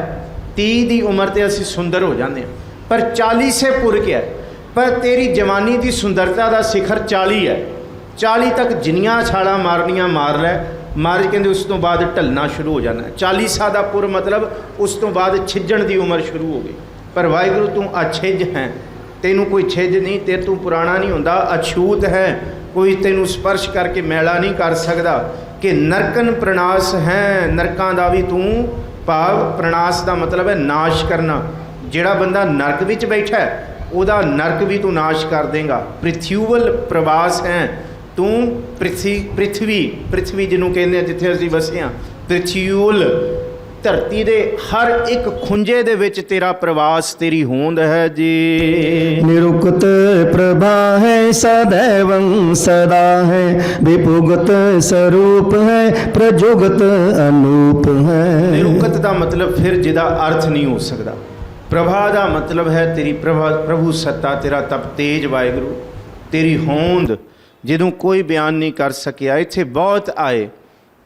30 ਦੀ ਉਮਰ ਤੇ ਅਸੀਂ ਸੁੰਦਰ ਹੋ ਜਾਂਦੇ ਹਾਂ, ਪਰ 40 ਸੇ ਪੁਰ ਗਿਆ। ਪਰ ਤੇਰੀ ਜਵਾਨੀ ਦੀ ਸੁੰਦਰਤਾ ਦਾ ਸਿਖਰ 40 ਹੈ। 40 ਤੱਕ ਜਿੰਨੀਆਂ ਛਾਲਾਂ ਮਾਰਨੀਆਂ ਮਾਰ ਲੈ। ਮਹਾਰਾਜ ਕਹਿੰਦੇ ਉਸ ਤੋਂ ਬਾਅਦ ਢਲਣਾ ਸ਼ੁਰੂ ਹੋ ਜਾਣਾ। 40 ਸਾਲ ਦਾ ਪੁਰ ਮਤਲਬ ਉਸ ਤੋਂ ਬਾਅਦ ਛਿੱਜਣ ਦੀ ਉਮਰ ਸ਼ੁਰੂ ਹੋ ਗਈ। ਪਰ ਵਾਹਿਗੁਰੂ ਤੂੰ ਅਛਿਜ ਹੈ, ਤੈਨੂੰ ਕੋਈ ਛਿੱਜ ਨਹੀਂ, ਤੇ ਤੂੰ ਪੁਰਾਣਾ ਨਹੀਂ ਹੁੰਦਾ। ਅਛੂਤ ਹੈ, ਕੋਈ ਤੈਨੂੰ ਸਪਰਸ਼ ਕਰਕੇ ਮੈਲਾ ਨਹੀਂ ਕਰ ਸਕਦਾ। ਕਿ ਨਰਕਨ ਪ੍ਰਣਾਸ ਹੈ, ਨਰਕਾਂ ਦਾ ਵੀ ਤੂੰ ਭਾਵ, ਪ੍ਰਣਾਸ ਦਾ ਮਤਲਬ ਹੈ ਨਾਸ਼ ਕਰਨਾ। ਜਿਹੜਾ ਬੰਦਾ ਨਰਕ ਵਿੱਚ ਬੈਠਾ ਹੈ ਉਹਦਾ ਨਰਕ ਵੀ ਤੂੰ ਨਾਸ਼ ਕਰ ਦੇਂਗਾ। ਪ੍ਰਿਥਿਵਲ ਪ੍ਰਵਾਸ ਹੈ ਤੂੰ। ਪ੍ਰਿਥਵੀ ਜਿਹਨੂੰ ਕਹਿੰਦੇ ਆ ਜਿੱਥੇ ਅਸੀਂ ਵਸੇ ਹਾਂ, ਪ੍ਰਿਥਿਵਲ ਧਰਤੀ ਦੇ ਹਰ ਇੱਕ ਖੁੰਝੇ ਦੇ ਵਿੱਚ ਤੇਰਾ ਪ੍ਰਵਾਸ, ਤੇਰੀ ਹੋਂਦ ਹੈ ਜੀ। निरुक्त प्रभा है, सदैवं सदा है, विपुगत स्वरूप है, प्रजुगत अनूप है। ਨਿਰੁਕਤ ਦਾ ਮਤਲਬ ਫਿਰ ਜਿਹਦਾ ਅਰਥ ਨਹੀਂ ਹੋ ਸਕਦਾ। ਪ੍ਰਭਾ ਦਾ ਮਤਲਬ ਹੈ ਤੇਰੀ ਪ੍ਰਭੂ ਸੱਤਾ, ਤੇਰਾ ਤਪ ਤੇਜ ਵਾਹਿਗੁਰੂ, ਤੇਰੀ ਹੋਂਦ ਜਿਹਨੂੰ ਕੋਈ ਬਿਆਨ ਨਹੀਂ ਕਰ ਸਕਿਆ। ਇੱਥੇ ਬਹੁਤ ਆਏ,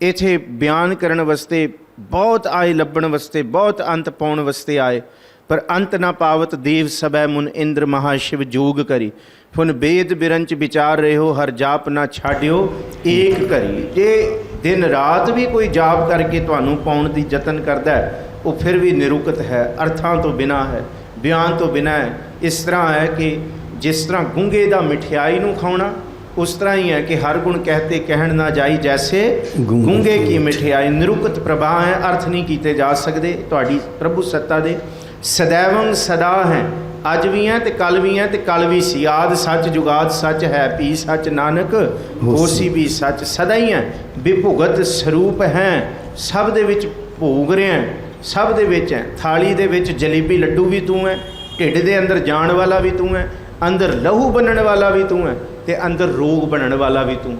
ਇੱਥੇ ਬਿਆਨ ਕਰਨ ਵਾਸਤੇ ਬਹੁਤ ਆਏ, ਲੱਭਣ ਵਾਸਤੇ ਬਹੁਤ, ਅੰਤ ਪਾਉਣ ਵਾਸਤੇ ਆਏ, ਪਰ ਅੰਤ ਨਾ ਪਾਵਤ ਦੇਵ ਸਭੈ ਮੁਨ ਇੰਦਰ ਮਹਾ ਸ਼ਿਵ ਜੋਗ ਕਰੀ। ਹੁਣ ਬੇਦ ਬਿਰੰਚ ਵਿਚਾਰ ਰਹੇ ਹੋ, ਹਰ ਜਾਪ ਨਾ ਛਾੜਿਓ ਏਕ ਕਰੀ। ਜੇ ਦਿਨ ਰਾਤ ਵੀ ਕੋਈ ਜਾਪ ਕਰਕੇ ਤੁਹਾਨੂੰ ਪਾਉਣ ਦੀ ਯਤਨ ਕਰਦਾ ਹੈ, ਉਹ ਫਿਰ ਵੀ ਨਿਰੁਕਤ ਹੈ, ਅਰਥਾਂ ਤੋਂ ਬਿਨਾਂ ਹੈ, ਬਿਆਨ ਤੋਂ ਬਿਨਾਂ ਹੈ। ਇਸ ਤਰ੍ਹਾਂ ਹੈ ਕਿ ਜਿਸ ਤਰ੍ਹਾਂ ਗੂੰਗੇ ਦਾ ਮਠਿਆਈ ਨੂੰ ਖਾਣਾ, ਉਸ ਤਰ੍ਹਾਂ ਹੀ ਹੈ ਕਿ ਹਰ ਗੁਣ ਕਹਤੇ ਕਹਿਣ ਨਾ ਜਾਈ, ਜੈਸੇ ਗੂੰਗੇ ਕੀ ਮਠਿਆਈ। ਨਿਰੁਕਤ ਪ੍ਰਭਾ ਹੈ, ਅਰਥ ਨਹੀਂ ਕੀਤੇ ਜਾ ਸਕਦੇ ਤੁਹਾਡੀ ਪ੍ਰਭੂ ਸੱਤਾ ਦੇ। ਸदैवं ਸਦਾ ਹੈ, ਅੱਜ ਵੀ ਹੈ ਤੇ ਕੱਲ ਵੀ ਹੈ ਤੇ ਕੱਲ ਵੀ ਸੀ। ਆਦ ਸੱਚ ਜੁਗਾਦ ਸੱਚ ਹੈ, ਪੀ ਸੱਚ ਨਾਨਕ ਹੋਸੀ ਵੀ ਸੱਚ। ਸਦਾ ਹੀ ਹੈ, ਵਿਭੁਗਤ ਸਰੂਪ ਹੈ, ਸਭ ਦੇ ਵਿੱਚ ਭੋਗ ਰਿਹਾ, ਸਭ ਦੇ ਵਿੱਚ ਹੈ। ਥਾਲੀ ਦੇ ਵਿੱਚ ਜਲੇਬੀ ਲੱਡੂ ਵੀ ਤੂੰ ਹੈ, ਢਿੱਡ ਦੇ ਅੰਦਰ ਜਾਣ ਵਾਲਾ ਵੀ ਤੂੰ ਹੈ, ਅੰਦਰ ਲਹੂ ਬਣਨ ਵਾਲਾ ਵੀ ਤੂੰ ਹੈ ਤੇ ਅੰਦਰ ਰੋਗ ਬਣਨ ਵਾਲਾ ਵੀ ਤੂੰ।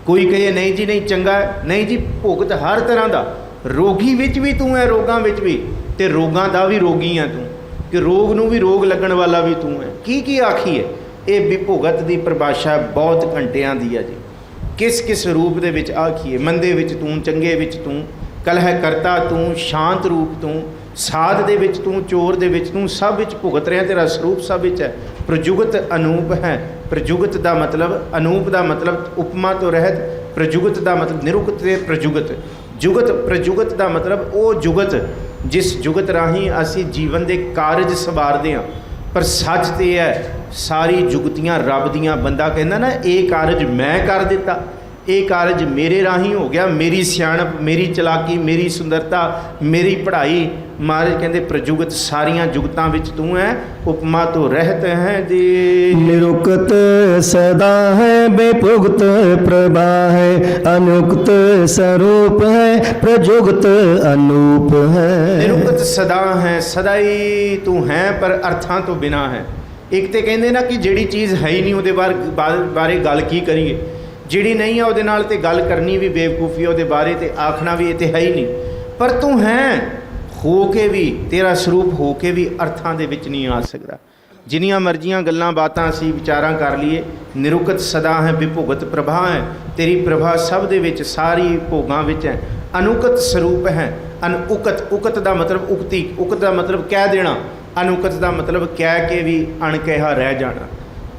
ਕੋਈ ਕਹੇ ਨਹੀਂ ਜੀ ਨਹੀਂ ਚੰਗਾ ਹੈ, ਨਹੀਂ ਜੀ ਭੁਗਤ ਹਰ ਤਰ੍ਹਾਂ ਦਾ। ਰੋਗੀ ਵਿੱਚ ਵੀ ਤੂੰ ਹੈ, ਰੋਗਾਂ ਵਿੱਚ ਵੀ, ਤੇ ਰੋਗਾਂ ਦਾ ਵੀ ਰੋਗੀ ਹੈ ਤੂੰ। कि रोग नूं भी रोग लगण वाला भी तू है। की आखी है ये विभुगत की परिभाषा बहुत घंटिया दी है जी। किस किस रूप दे विच आखीए, मंदे विच तू, चंगे विच तू, कलह करता तू, शांत रूप तू, साध दे विच तू, चोर दे विच तू, सब विच भुगत रहा, तेरा स्वरूप सब विच है। प्रजुगत अनूप है। प्रजुगत का मतलब, अनूप का मतलब उपमा तो रहत, प्रजुगत का मतलब निरुक्त ते प्रजुगत। जुगत प्रजुगत का मतलब वो जुगत जिस जुगत राही असी जीवन के कारज सवारते हैं। पर सच तो है सारी जुगतियां रब दियां। बंदा कहना ना ये कारज मैं कर दिता, ये कारज मेरे राही हो गया, मेरी सियाणप, मेरी चलाकी, मेरी सुंदरता, मेरी पढ़ाई। महाराज कहते प्रजुगत सारियां जुगतां विच तू है, उपमा तो रहत है जी। निरुक्त सदा है, बेपुगत प्रभा है, अनुक्त स्वरूप है, प्रजुगत अनूप है। निरुक्त सदा है, सदा ही तू है पर अर्थां तो बिना है। एक तो कहते ना कि जिहड़ी चीज़ है ही नहीं उहदे बारे गल की करिए, जिहड़ी नहीं है उहदे नाल ते गल करनी भी बेवकूफ़ी है, उहदे बारे ते आखना भी ये तो है ही नहीं। पर तू है हो के भी, तेरा स्वरूप हो के भी अर्थां दे विच नहीं आ सकदा। जिन्नियां मर्जियां गल्लां बातां असीं विचारां कर लीए, निरुक्त सदा है, विभुगत प्रभा है, तेरी प्रभा सब दे विच, सारी भोगां विच है। अनुकत स्वरूप है। अनउकत, उकत का मतलब उक्ति, उकत का मतलब कह देना, अनुकत का मतलब कह के भी अणकहा रह जाना।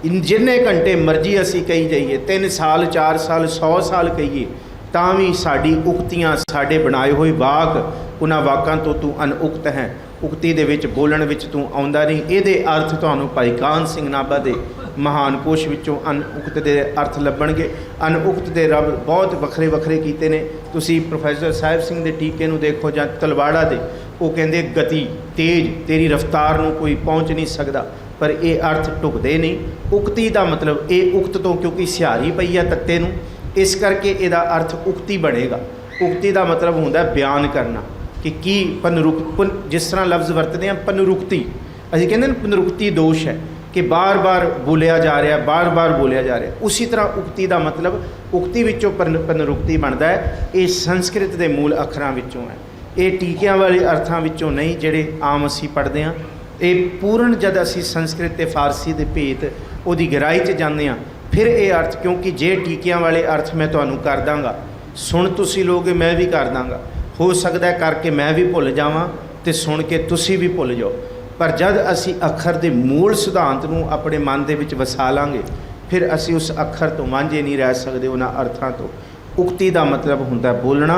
जिन्ने घंटे मर्जी असी कही जाइए, 3 साल 4 साल 100 साल कहीए, तां भी साडी उक्तियां, साडे बनाए हुए वाक, उन्हां वाकां तो तू अनउक्त है। उक्ति दे विच बोलण विच तू आउंदा नहीं। इहदे अर्थ तुहानूं भाई कान सिंह नाभा दे महान कोश विचों अनउक्त दे अर्थ लभणगे। अनउक्त दे रब बहुत वखरे वखरे कीते ने। तुसीं प्रोफैसर साहिब सिंह दे टीके नूं देखो जां तलवाड़ा दे, वो कहंदे गति तेज, तेरी रफ्तार नूं कोई पहुँच नहीं सकदा। पर ये अर्थ ढुकदे नहीं। उक्ति का मतलब ये उक्त तो क्योंकि सिहारी पई है तत्ते नूं, इस करके इहदा अर्थ उक्ति बनेगा। उक्ति का मतलब हुंदा बयान करना कि पनरुक्त, जिस तरह लफ्ज़ वरतते हैं पनरुक्ति, असीं कहंदे पनरुक्ति दोष है कि बार बार बोलिया जा रहा, बार बार बोलिया जा रहा। उसी तरह उक्ति का मतलब उक्ति विचों पनरुक्ति बनता है। ये संस्कृत के मूल अखरां विचों है, ये टीकियां वाले अर्थां विचों नहीं जिहड़े आम असीं पढ़दे हां। ये पूर्ण जद असीं संस्कृत ते फारसी के भेत उहदी गहराई च जांदे हां, फिर ये अर्थ, क्योंकि जे टीकियां वाले अर्थ मैं तुहानूं कर दांगा, सुन तुसीं लोगे मैं भी कर दांगा, हो सकता है करके मैं भी भुल जावां ते सुन के तुसीं भी भुल जाओ। पर जद असी अखर के मूल सिद्धांत नूं अपने मन दे विच वसा लांगे, फिर असी उस अखर तो वांझे नहीं रह सकते उन्हां अर्थां तो। उक्ति का मतलब हुंदा बोलना,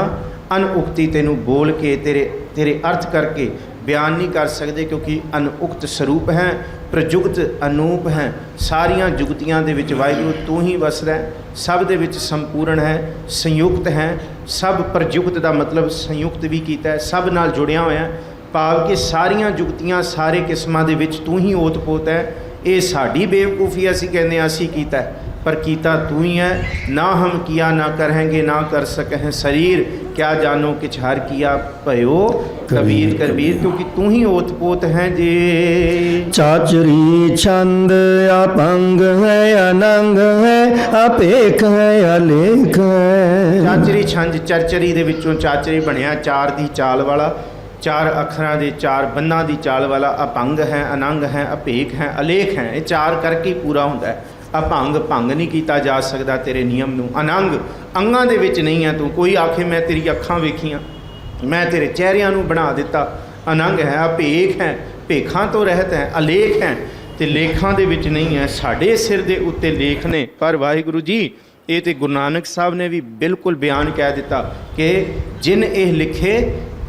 अनउक्ति तैनूं बोल के तेरे अर्थ करके बयान नहीं कर सकते, क्योंकि अनउक्त स्वरूप है, प्रजुगत अनूप हैं। सारियां जुगतियां दे विच वाहिगुरू तू ही वसदा है, सब दे विच संपूर्ण है, संयुक्त है। सब प्रजुगत का मतलब संयुक्त भी कीता है, सब नाल जुड़िया होया, भाव कि सारियां जुगतियां सारे किस्मां दे विच तू ही ओत पोत है। ये साड़ी बेवकूफ़ी असी कहने असी कीता है, पर कीता तू ही है। ना हम किया ना करेंगे ना कर सके हैं शरीर, क्या जानो किछ हर किया भयो कबीर कबीर, क्योंकि तू ही ओत पोत है जी। चाचरी छंद अपंग है, अनंग है, अपेख है, अलेख है। चाचरी छंद चरचरी दे विचों चाचरी बनया, 4 दी चाल वाला, 4 अखरां दे 4 बन्नां दी चाल वाला। अपंग है, अनंग है, अपेख है, अलेख है। ये 4 करके पूरा होंदा है। अभंग भंग नहीं किया जा सकता तेरे नियम नूं। अनंग अंगां दे विच नहीं है तू। कोई आखे मैं तेरी अखां वेखियां, मैं तेरे चेहरिਆਂ नूं बना दिता। अनंग है, अभेख है, भेखां तो रहत है, अलेख है ते लेखां दे विच नहीं है। साडे सिर दे उत्ते लेख ने, पर वाहिगुरू जी ये तो गुरु नानक साहब ने भी बिल्कुल बयान कह दिता कि जिन एह लिखे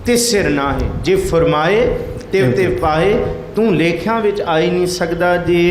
तिस सिर ना है, जे फरमाए तिव तिव पाए, तू लेख्यां विच आ ही नहीं सकदा जी।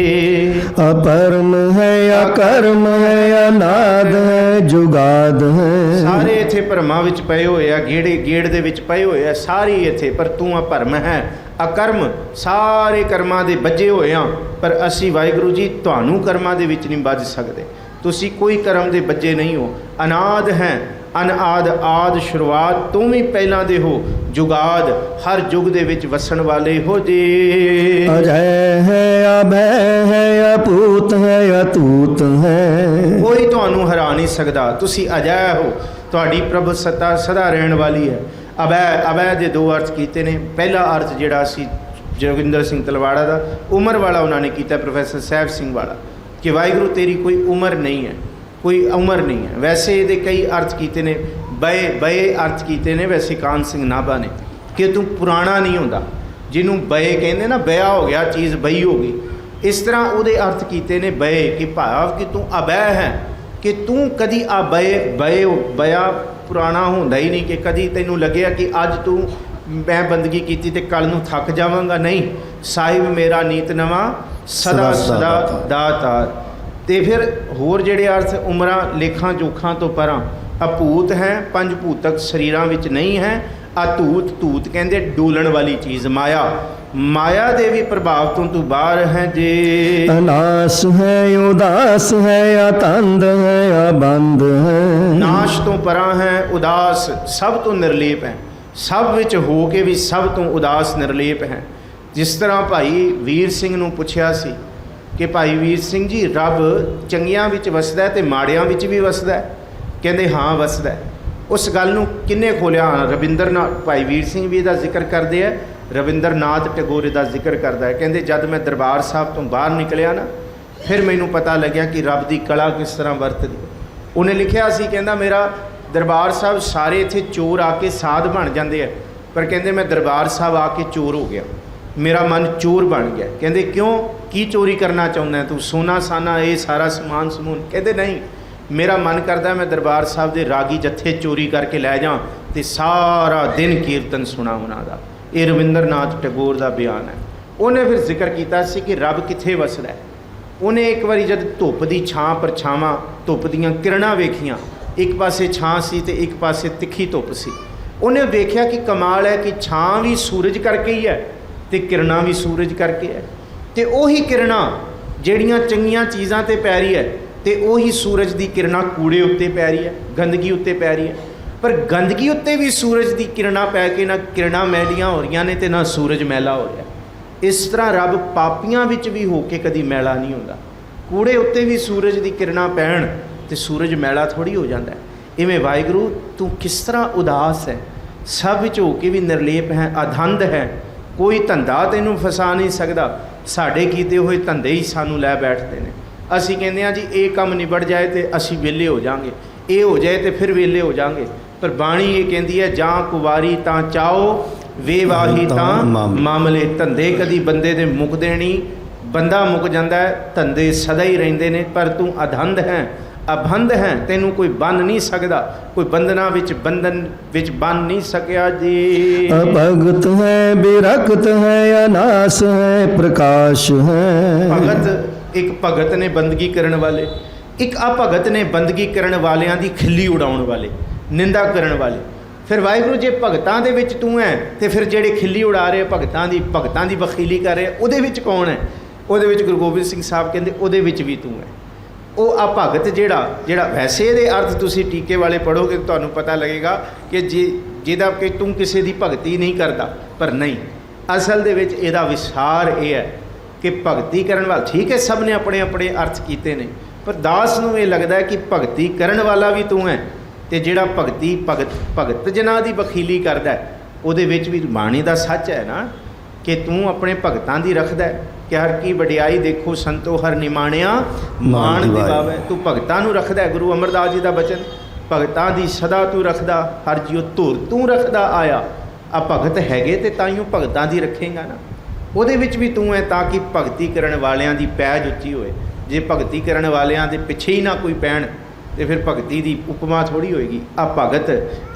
अपरम है, अकर्म है, अनाद है, जुगाद है। सारे इत्थे भरमां विच पए होए आ, गेड़ दे विच पए होए आ सारी इत्थे, पर तू अभरम है, अकर्म, सारे कर्मां दे बजे होए आ। पर असी वाहिगुरू जी तुहानूं कर्मां दे विच नहीं बज सकदे, तुसी कोई कर्म दे बजे नहीं हो। अनाद है, अनआद, आद शुरुआत, तू भी पहलां दे हो, जुगाद, हर युग दे विच वसन वाले हो जी। अजय है, अभय है, अपूत है, अतूत है। कोई तुहानूं हरा नहीं सकदा, तुसी अजय हो, तुहाडी प्रभु सत्ता सदा रहण वाली है। अभय, अभय दे 2 अर्थ कीते ने। पहला अर्थ जिहड़ा असी जोगिंदर सिंह तलवाड़ा का, उम्र वाला उन्होंने किया प्रोफैसर साहब सिंह वाला कि वाहिगुरू तेरी कोई उम्र नहीं है, कोई उम्र नहीं है। वैसे ये कई अर्थ किए ने, बए बए अर्थ किए ने वैसे कान सिंह नाभा ने कि तू पुराना नहीं होंदा, जिन्हों बए कहते ना, बया हो गया चीज़ बई हो गई, इस तरह वो अर्थ किए ने बए कि भाव कि तू अबह है, कि तू कदी आ बए बए बया पुराना होंदा ही नहीं, कि कदी तैनू लगे कि अज तू मैं बंदगी की तो कल नूं थक जावांगा, नहीं। साहिब मेरा नीत नवा सदा सदा दातार। तो फिर होर जिहड़े अर्थ उमरां लेखां जोखां तो परां, अभूत हैं, पंज भूतक शरीरां विच नहीं है। अधूत धूत कहंदे डोलण वाली चीज़ माया, माया दे भी प्रभाव तो तू बाहर है जे। अनास है उदास है अतंद है अबंद है, नाश तो परां है, उदास सब तो निर्लेप है, सब विच हो के भी सब तो उदास निर्लेप है। जिस तरह भाई वीर सिंह नूं पुछया सी कि भाई वीर सिंह जी रब चंगियां विच वसदा है ते माड़ियां विच भी वसदा है, कहंदे हाँ वसदा है। उस गल नूं किन्ने खोलिया? रविंद्र नाथ भाई वीर सिंह भी इहदा जिक्र करते हैं, रविंद्र नाथ टैगोर इहदा जिक्र करता है। कहंदे जद मैं दरबार साहब तो बाहर निकलिया ना, फिर मैनू पता लग्या कि रब की कला किस तरह वरतदी। उन्हें लिखिया सी, कहंदा मेरा दरबार साहब सारे इत्थे चोर आके साध बन जाते हैं, पर कहंदे मैं दरबार साहब आके चोर हो गया, मेरा मन चोर बन गया। कहंदे क्यों, की चोरी करना चाहुंदा है तू, सोना साना ये सारा समान समून? कहंदे नहीं, मेरा मन करता मैं दरबार साहब के रागी जत्थे चोरी करके लै जा तो सारा दिन कीर्तन सुना उन्हों का। ये रविंद्र नाथ टैगोर का बयान है। उन्हें फिर जिक्र किया सी कि रब कित्थे वसदा है। उन्हें एक बारी जब धुप की छां परछावां, धुप दीयां किरणां वेखियां, एक पासे छां सी ते एक पासे तिखी धुप सी, उन्हें वेख्या कि कमाल है कि छां भी सूरज करके ही है तो किरणां भी सूरज करके है, तो उही किरणां जिहड़ियां चंगियां चीज़ां ते पै रही है तो उही सूरज की किरणां कूड़े उत्ते पै रही है, गंदगी उत्ते पै रही है। पर गंदगी उत्ते भी सूरज की किरणां पै के ना किरणां मैलियां हो रही ने तो ना सूरज मैला हो रहा। इस तरह रब पापियां विच भी होके कदी मैला नहीं होंदा। कूड़े उत्ते भी सूरज की किरणां पैण तो सूरज मैला थोड़ी हो जाता है। इवें वाहिगुरू तू किस तरह उदास है, सब विच होके भी निर्लेप है, अधंध है, कोई धंधा तैनूं फसा नहीं सकता। साढ़े कीते हुए धंधे ही सानू लै बैठते हैं। असी कहते हैं जी ये काम निबड़ जाए तो असी वेले हो जाएंगे, ये हो जाए तो फिर वेले हो जाएंगे। पर बाणी ये कहती है जां कुवारी तां चाओ वे वाही तां मामले। धंधे कदी बंदे दे मुकदे नहीं, बंदा मुक जाता है, धंधे सदा ही रहिंदे ने। पर तू अधंध है, अभंध है, तेनू कोई बन नहीं सकता, कोई बंधना विच बंधन विच बन नहीं सकिया जी। अभगत है विरक्त है अनास है प्रकाश है। भगत एक भगत ने बंदगी करने वाले, एक अभगत ने बंदगी करने वालियां दी खिल्ली उड़ाउण वाले, निंदा करने वाले। फिर वाहिगुरू जे भगतां दे विच तू है तो फिर जेड़े खिल्ली उड़ा रहे भगतां दी बखीली कर रहे उहदे विच कौन है? उहदे विच गुरु गोबिंद सिंह साहब कहंदे उहदे विच भी तू है। वो आ भगत जेड़ा वैसे ये अर्थ तुसी टीके वाले पढ़ोगे तो तुहानूं पता लगेगा कि जिहदा कि तू किसी की भगती नहीं करता, पर नहीं, असल दे विच इहदा विसार ये है कि भगती करन वाला, ठीक है सब ने अपने अपने अर्थ किए ने, पर दास नूं ये लगता है कि भगती करन वाला भी तू है, तो जिहड़ा भगत जनां दी बखीली करदा है उहदे विच भी बाणी दा सच है ना कि तू अपने भगतां दी रखदा है कि हर की वडियाई देखो संतो हर निमाणिया मान दिवावे। तू भगतां नूं रखदा है, गुरु अमरदास जी का बचन, भगतां दी सदा तू रखदा, हर जियो धुर तू रखदा आया। आ भगत हैगे तो ताइयों भगतां दी रखेगा ना, उहदे विच भी तू है, ताकि भगती करन वालियां दी पैज उच्ची होए। जे भगती करन वालियां दे पिछे ही ना कोई पैण तो फिर भगती की उपमा थोड़ी होएगी। आ भगत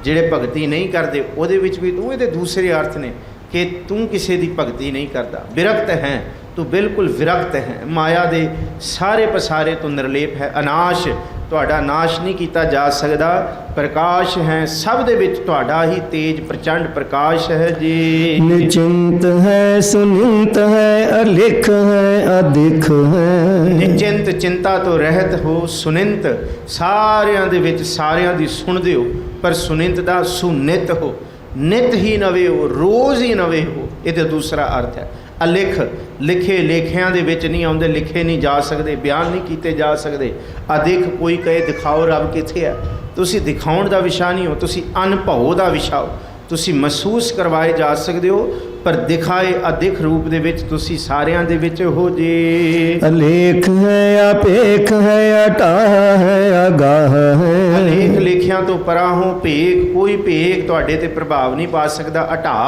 जिहड़े भगती नहीं करते उहदे विच भी तू, ये दूसरे अर्थ ने कि तू किसी की भगती नहीं करता, विरक्त है, तू बिल्कुल विरक्त है, माया दे सारे पसारे तो निर्लेप है। अनाश तुहाडा नाश नहीं किया जा सकता, प्रकाश है, सब दे विच तुहाडा ही तेज प्रचंड प्रकाश है जी। निचिंत है सुनिंत है अलिख है अधिक है। निचिंत चिंता तो रहत हो, सुनिंत सारियां दे विच सारियां दी सुणदे हो, पर सुनिंत दा सुनित हो, नित ही नवे हो, रोज़ ही नवे हो। ये दूसरा अर्थ है। अलिख लिखे लेखियां दे विच नहीं आउंदे, लिखे नहीं जा सकते, बयान नहीं किए जा सकते। अधिक कोई कहे दिखाओ रब कित्थे है, तुसी दिखाउण दा विशा नहीं हो, तुसी अनुभव दा विशा हो, तुसी महसूस करवाए जा सकते हो। ਪਰ ਦਿਖਾਏ ਅਦਿਖ ਰੂਪ ਦੇ ਵਿੱਚ ਤੁਸੀਂ ਸਾਰਿਆਂ ਦੇ ਵਿੱਚ ਹੋ ਜੇ। ਅਲੇਖ ਹੈ ਆਪੇਖ ਹੈ ਅਟਾਹ ਹੈ ਅਗਾਹ ਹੈ। ਅਨੇਕ ਲੇਖਿਆਂ ਤੋਂ ਪਰਾਂ ਹੋ, ਭੇਖ ਕੋਈ ਭੇਖ ਤੁਹਾਡੇ ਤੇ ਪ੍ਰਭਾਵ ਨਹੀਂ ਪਾ ਸਕਦਾ। ਹਟਾ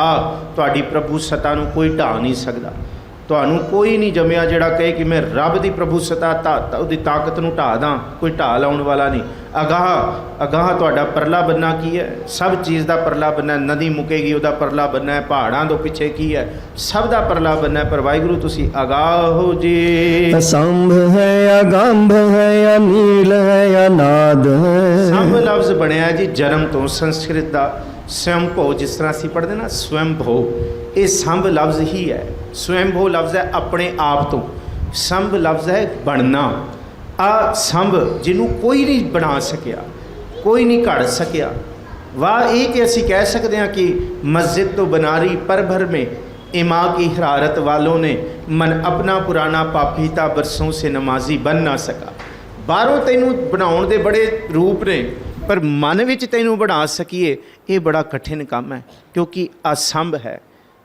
ਤੁਹਾਡੀ ਪ੍ਰਭੂ ਸਤਾ ਨੂੰ ਕੋਈ ਢਾਹ ਨਹੀਂ ਸਕਦਾ। ਤੁਹਾਨੂੰ ਕੋਈ ਨਹੀਂ ਜੰਮਿਆ ਜਿਹੜਾ ਕਹੇ ਕਿ ਮੈਂ ਰੱਬ ਦੀ ਪ੍ਰਭੂ ਸਤਾ ਉਹਦੀ ਤਾਕਤ ਨੂੰ ਢਾਹ ਦਾਂ, ਕੋਈ ਢਾਹ ਲਾਉਣ ਵਾਲਾ ਨਹੀਂ। ਅਗਾਹ ਤੁਹਾਡਾ ਪਰਲਾ ਬੰਨਾ ਕੀ ਹੈ? ਸਭ ਚੀਜ਼ ਦਾ ਪਰਲਾ ਬੰਨਾ। ਨਦੀ ਮੁੱਕੇਗੀ ਉਹਦਾ ਪਰਲਾ ਬੰਨਾ ਹੈ, ਪਹਾੜਾਂ ਤੋਂ ਪਿੱਛੇ ਕੀ ਹੈ? ਸਭ ਦਾ ਪਰਲਾ ਬੰਨਾ ਹੈ। ਪਰ ਵਾਹਿਗੁਰੂ ਤੁਸੀਂ ਅਗਾਹ ਹੋ ਜੀ। ਅਸੰਭ ਹੈ ਅਗੰਭ ਹੈ ਅਨੀਲ ਹੈ ਅਨਾਦ ਹੈ। ਸੰਭ ਲਫ਼ਜ਼ ਬਣਿਆ ਜੀ ਜਨਮ ਤੋਂ, ਸੰਸਕ੍ਰਿਤ ਦਾ ਸਵੰਭੋ, ਜਿਸ ਤਰ੍ਹਾਂ ਅਸੀਂ ਪੜ੍ਹਦੇ ਨਾ ਸਵੰਭੋ, ਇਹ ਸੰਭ ਲਫ਼ਜ਼ ਹੀ ਹੈ। ਸਵੰਭੋ ਲਫ਼ਜ਼ ਹੈ ਆਪਣੇ ਆਪ ਤੋਂ, ਸੰਭ ਲਫ਼ਜ਼ ਹੈ ਬਣਨਾ। ਆ ਸੰਭ ਜਿਹਨੂੰ ਕੋਈ ਨਹੀਂ ਬਣਾ ਸਕਿਆ, ਕੋਈ ਨਹੀਂ ਘੜ ਸਕਿਆ। ਵਾਹ ਇਹ ਕਿ ਅਸੀਂ ਕਹਿ ਸਕਦੇ ਹਾਂ ਕਿ ਮਸਜਿਦ ਤੋਂ ਬਨਾਰੀ ਪਰ ਭਰ में इमा की हरारत वालों ने मन अपना पुराना पापी था बरसों से नमाजी बन ना सका। ਬਾਹਰੋਂ ਤੈਨੂੰ ਬਣਾਉਣ ਦੇ ਬੜੇ ਰੂਪ ਨੇ, ਪਰ ਮਨ ਵਿੱਚ ਤੈਨੂੰ ਬਣਾ ਸਕੀਏ ਇਹ ਬੜਾ ਕਠਿਨ ਕੰਮ ਹੈ, ਕਿਉਂਕਿ ਅਸੰਭ ਹੈ।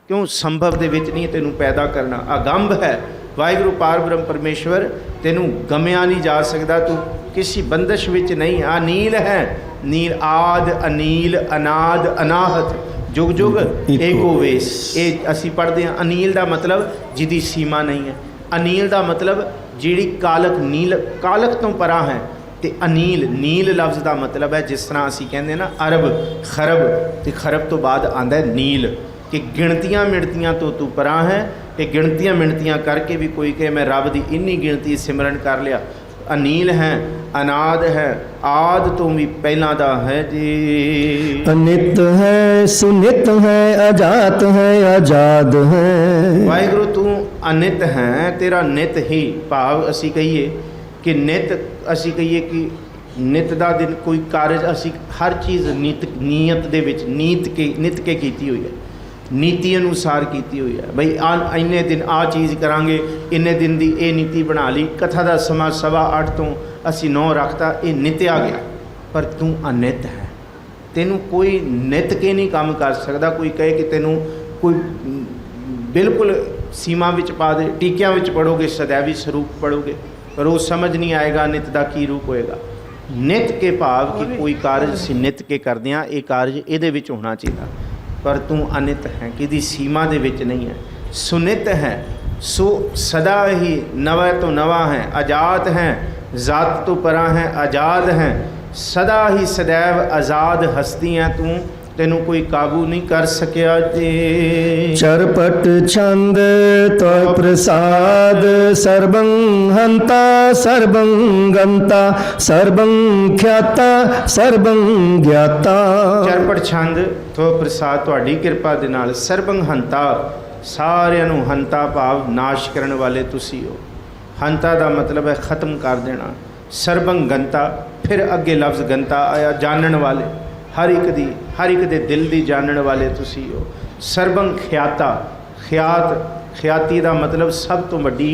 ਕਿਉਂ? ਸੰਭਵ ਦੇ ਵਿੱਚ ਨਹੀਂ ਤੈਨੂੰ ਪੈਦਾ ਕਰਨਾ। ਅਗੰਭ ਹੈ। ਵਾਹਿਗੁਰੂ ਪਾਰ ਬ੍ਰਹਮ ਪਰਮੇਸ਼ਵਰ ਤੈਨੂੰ ਗਮਿਆ ਨਹੀਂ ਜਾ ਸਕਦਾ, ਤੂੰ ਕਿਸੇ ਬੰਦਸ਼ ਵਿੱਚ ਨਹੀਂ। ਅਨੀਲ ਹੈ। ਨੀਲ ਆਦ ਅਨੀਲ ਅਨਾਦ ਅਨਾਹਤ ਜੁਗ ਜੁਗ ਏਕੋ ਵੇਸ। ਇਹ ਅਸੀਂ ਪੜ੍ਹਦੇ ਹਾਂ। ਅਨੀਲ ਦਾ ਮਤਲਬ ਜਿਹਦੀ ਸੀਮਾ ਨਹੀਂ ਹੈ। ਅਨੀਲ ਦਾ ਮਤਲਬ ਜਿਹੜੀ ਕਾਲਕ, ਨੀਲ ਕਾਲਕ ਤੋਂ ਪਰਾਂ ਹੈ। ਤੇ ਅਨੀਲ, ਨੀਲ ਲਫ਼ਜ਼ ਦਾ ਮਤਲਬ ਹੈ ਜਿਸ ਤਰ੍ਹਾਂ ਅਸੀਂ ਕਹਿੰਦੇ ਨਾ ਅਰਬ ਖਰਬ, ਤੇ ਖਰਬ ਤੋਂ ਬਾਅਦ ਆਉਂਦਾ ਹੈ ਨੀਲ, ਕਿ ਗਿਣਤੀਆਂ ਮਿਣਤੀਆਂ ਤੋਂ ਤੂੰ ਪਰਾਂ ਹੈ। ਇਹ ਗਿਣਤੀਆਂ ਮਿਣਤੀਆਂ ਕਰਕੇ ਵੀ ਕੋਈ ਕਹੇ ਮੈਂ ਰੱਬ ਦੀ ਇੰਨੀ ਗਿਣਤੀ ਸਿਮਰਨ ਕਰ ਲਿਆ। ਅਨੀਲ ਹੈ, ਅਨਾਦ ਹੈ, ਆਦ ਤੋਂ ਵੀ ਪਹਿਲਾਂ ਦਾ ਹੈ ਜੀ। ਅਨਿਤ ਹੈ ਸੁਨਿਤ ਹੈ ਅਜਾਤ ਹੈ ਆਜ਼ਾਦ ਹੈ। ਵਾਹਿਗੁਰੂ ਤੂੰ ਅਨਿਤ ਹੈ, ਤੇਰਾ ਨਿਤ ਹੀ ਭਾਵ ਅਸੀਂ ਕਹੀਏ ਕਿ ਨਿਤ, ਅਸੀਂ ਕਹੀਏ ਕਿ ਨਿਤ ਦਾ ਦਿਨ ਕੋਈ ਕਾਰਜ ਅਸੀਂ ਹਰ ਚੀਜ਼ ਨੀਅਤ ਦੇ ਵਿੱਚ ਨਿਤ ਕੇ ਕੀਤੀ ਹੋਈ ਹੈ, ਨੀਤੀ ਅਨੁਸਾਰ ਕੀਤੀ ਹੋਈ ਹੈ। ਬਈ ਇੰਨੇ ਦਿਨ ਆਹ ਚੀਜ਼ ਕਰਾਂਗੇ, ਇੰਨੇ ਦਿਨ ਦੀ ਇਹ ਨੀਤੀ ਬਣਾ ਲਈ। ਕਥਾ ਦਾ ਸਮਾਂ 8:15 ਤੋਂ ਅਸੀਂ 9 ਰੱਖਤਾ, ਇਹ ਨਿਤਿਆ ਗਿਆ। ਪਰ ਤੂੰ ਅਨਿਤ ਹੈ, ਤੈਨੂੰ ਕੋਈ ਨਿਤ ਕੇ ਨਹੀਂ ਕੰਮ ਕਰ ਸਕਦਾ। ਕੋਈ ਕਹੇ ਕਿ ਤੈਨੂੰ ਕੋਈ ਬਿਲਕੁਲ ਸੀਮਾ ਵਿੱਚ ਪਾ ਦੇ, ਟੀਕਿਆਂ ਵਿੱਚ ਪੜੋਗੇ, ਸदैवी ਸਰੂਪ ਪੜੋਗੇ, ਪਰ ਉਹ ਸਮਝ ਨਹੀਂ ਆਏਗਾ ਨਿਤ ਦਾ ਕੀ ਰੂਪ ਹੋਏਗਾ। ਨਿਤ ਕੇ ਭਾਵ ਕਿ ਕੋਈ ਕਾਰਜ ਅਸੀਂ ਨਿਤ ਕੇ ਕਰਦੇ ਹਾਂ, ਇਹ ਕਾਰਜ ਇਹਦੇ ਵਿੱਚ ਹੋਣਾ ਚਾਹੀਦਾ। ਪਰ ਤੂੰ ਅਨਿਤ ਹੈ, ਕਿਹਦੀ ਸੀਮਾ ਦੇ ਵਿੱਚ ਨਹੀਂ ਹੈ। ਸੁਨਿਤ ਹੈ, ਸੋ ਸਦਾ ਹੀ ਨਵਾਂ ਤੋਂ ਨਵਾਂ ਹੈ। ਆਜ਼ਾਦ ਹੈ, ਜ਼ਾਤ ਤੋਂ ਪਰਾਂ ਹੈ, ਆਜ਼ਾਦ ਹੈ। ਸਦਾ ਹੀ ਸदैव ਆਜ਼ਾਦ ਹਸਤੀ ਹੈ ਤੂੰ, ਤੈਨੂੰ ਕੋਈ ਕਾਬੂ ਨਹੀਂ ਕਰ ਸਕਿਆ ਜੀ। ਚਰਪਟ ਛੰਦ ਤੋ ਪ੍ਰਸਾਦ ਸਰਬੰ ਹੰਤਾ ਸਰਬੰ ਗੰਤਾ ਸਰਬੰ ਖਿਆਤਾ ਸਰਬੰ ਗਿਆਤਾ। ਚਰਪਟ ਛੰਦ ਤੋ ਪ੍ਰਸਾਦ ਤੁਹਾਡੀ ਕਿਰਪਾ ਦੇ ਨਾਲ। ਸਰਬੰ ਹੰਤਾ ਸਾਰਿਆਂ ਨੂੰ, ਹੰਤਾ ਭਾਵ ਨਾਸ਼ ਕਰਨ ਵਾਲੇ ਤੁਸੀਂ ਹੋ। ਹੰਤਾ ਦਾ ਮਤਲਬ ਹੈ ਖਤਮ ਕਰ ਦੇਣਾ। ਸਰਬੰ ਗੰਤਾ, ਫਿਰ ਅੱਗੇ ਲਫ਼ਜ਼ ਗੰਤਾ ਆਇਆ, ਜਾਣਨ ਵਾਲੇ, ਹਰ ਇੱਕ ਦੇ ਦਿਲ ਦੀ ਜਾਣਨ ਵਾਲੇ ਤੁਸੀਂ ਹੋ। ਸਰਬੰ ਖਿਆਤਾ, ਖਿਆਤੀ ਦਾ ਮਤਲਬ ਸਭ ਤੋਂ ਵੱਡੀ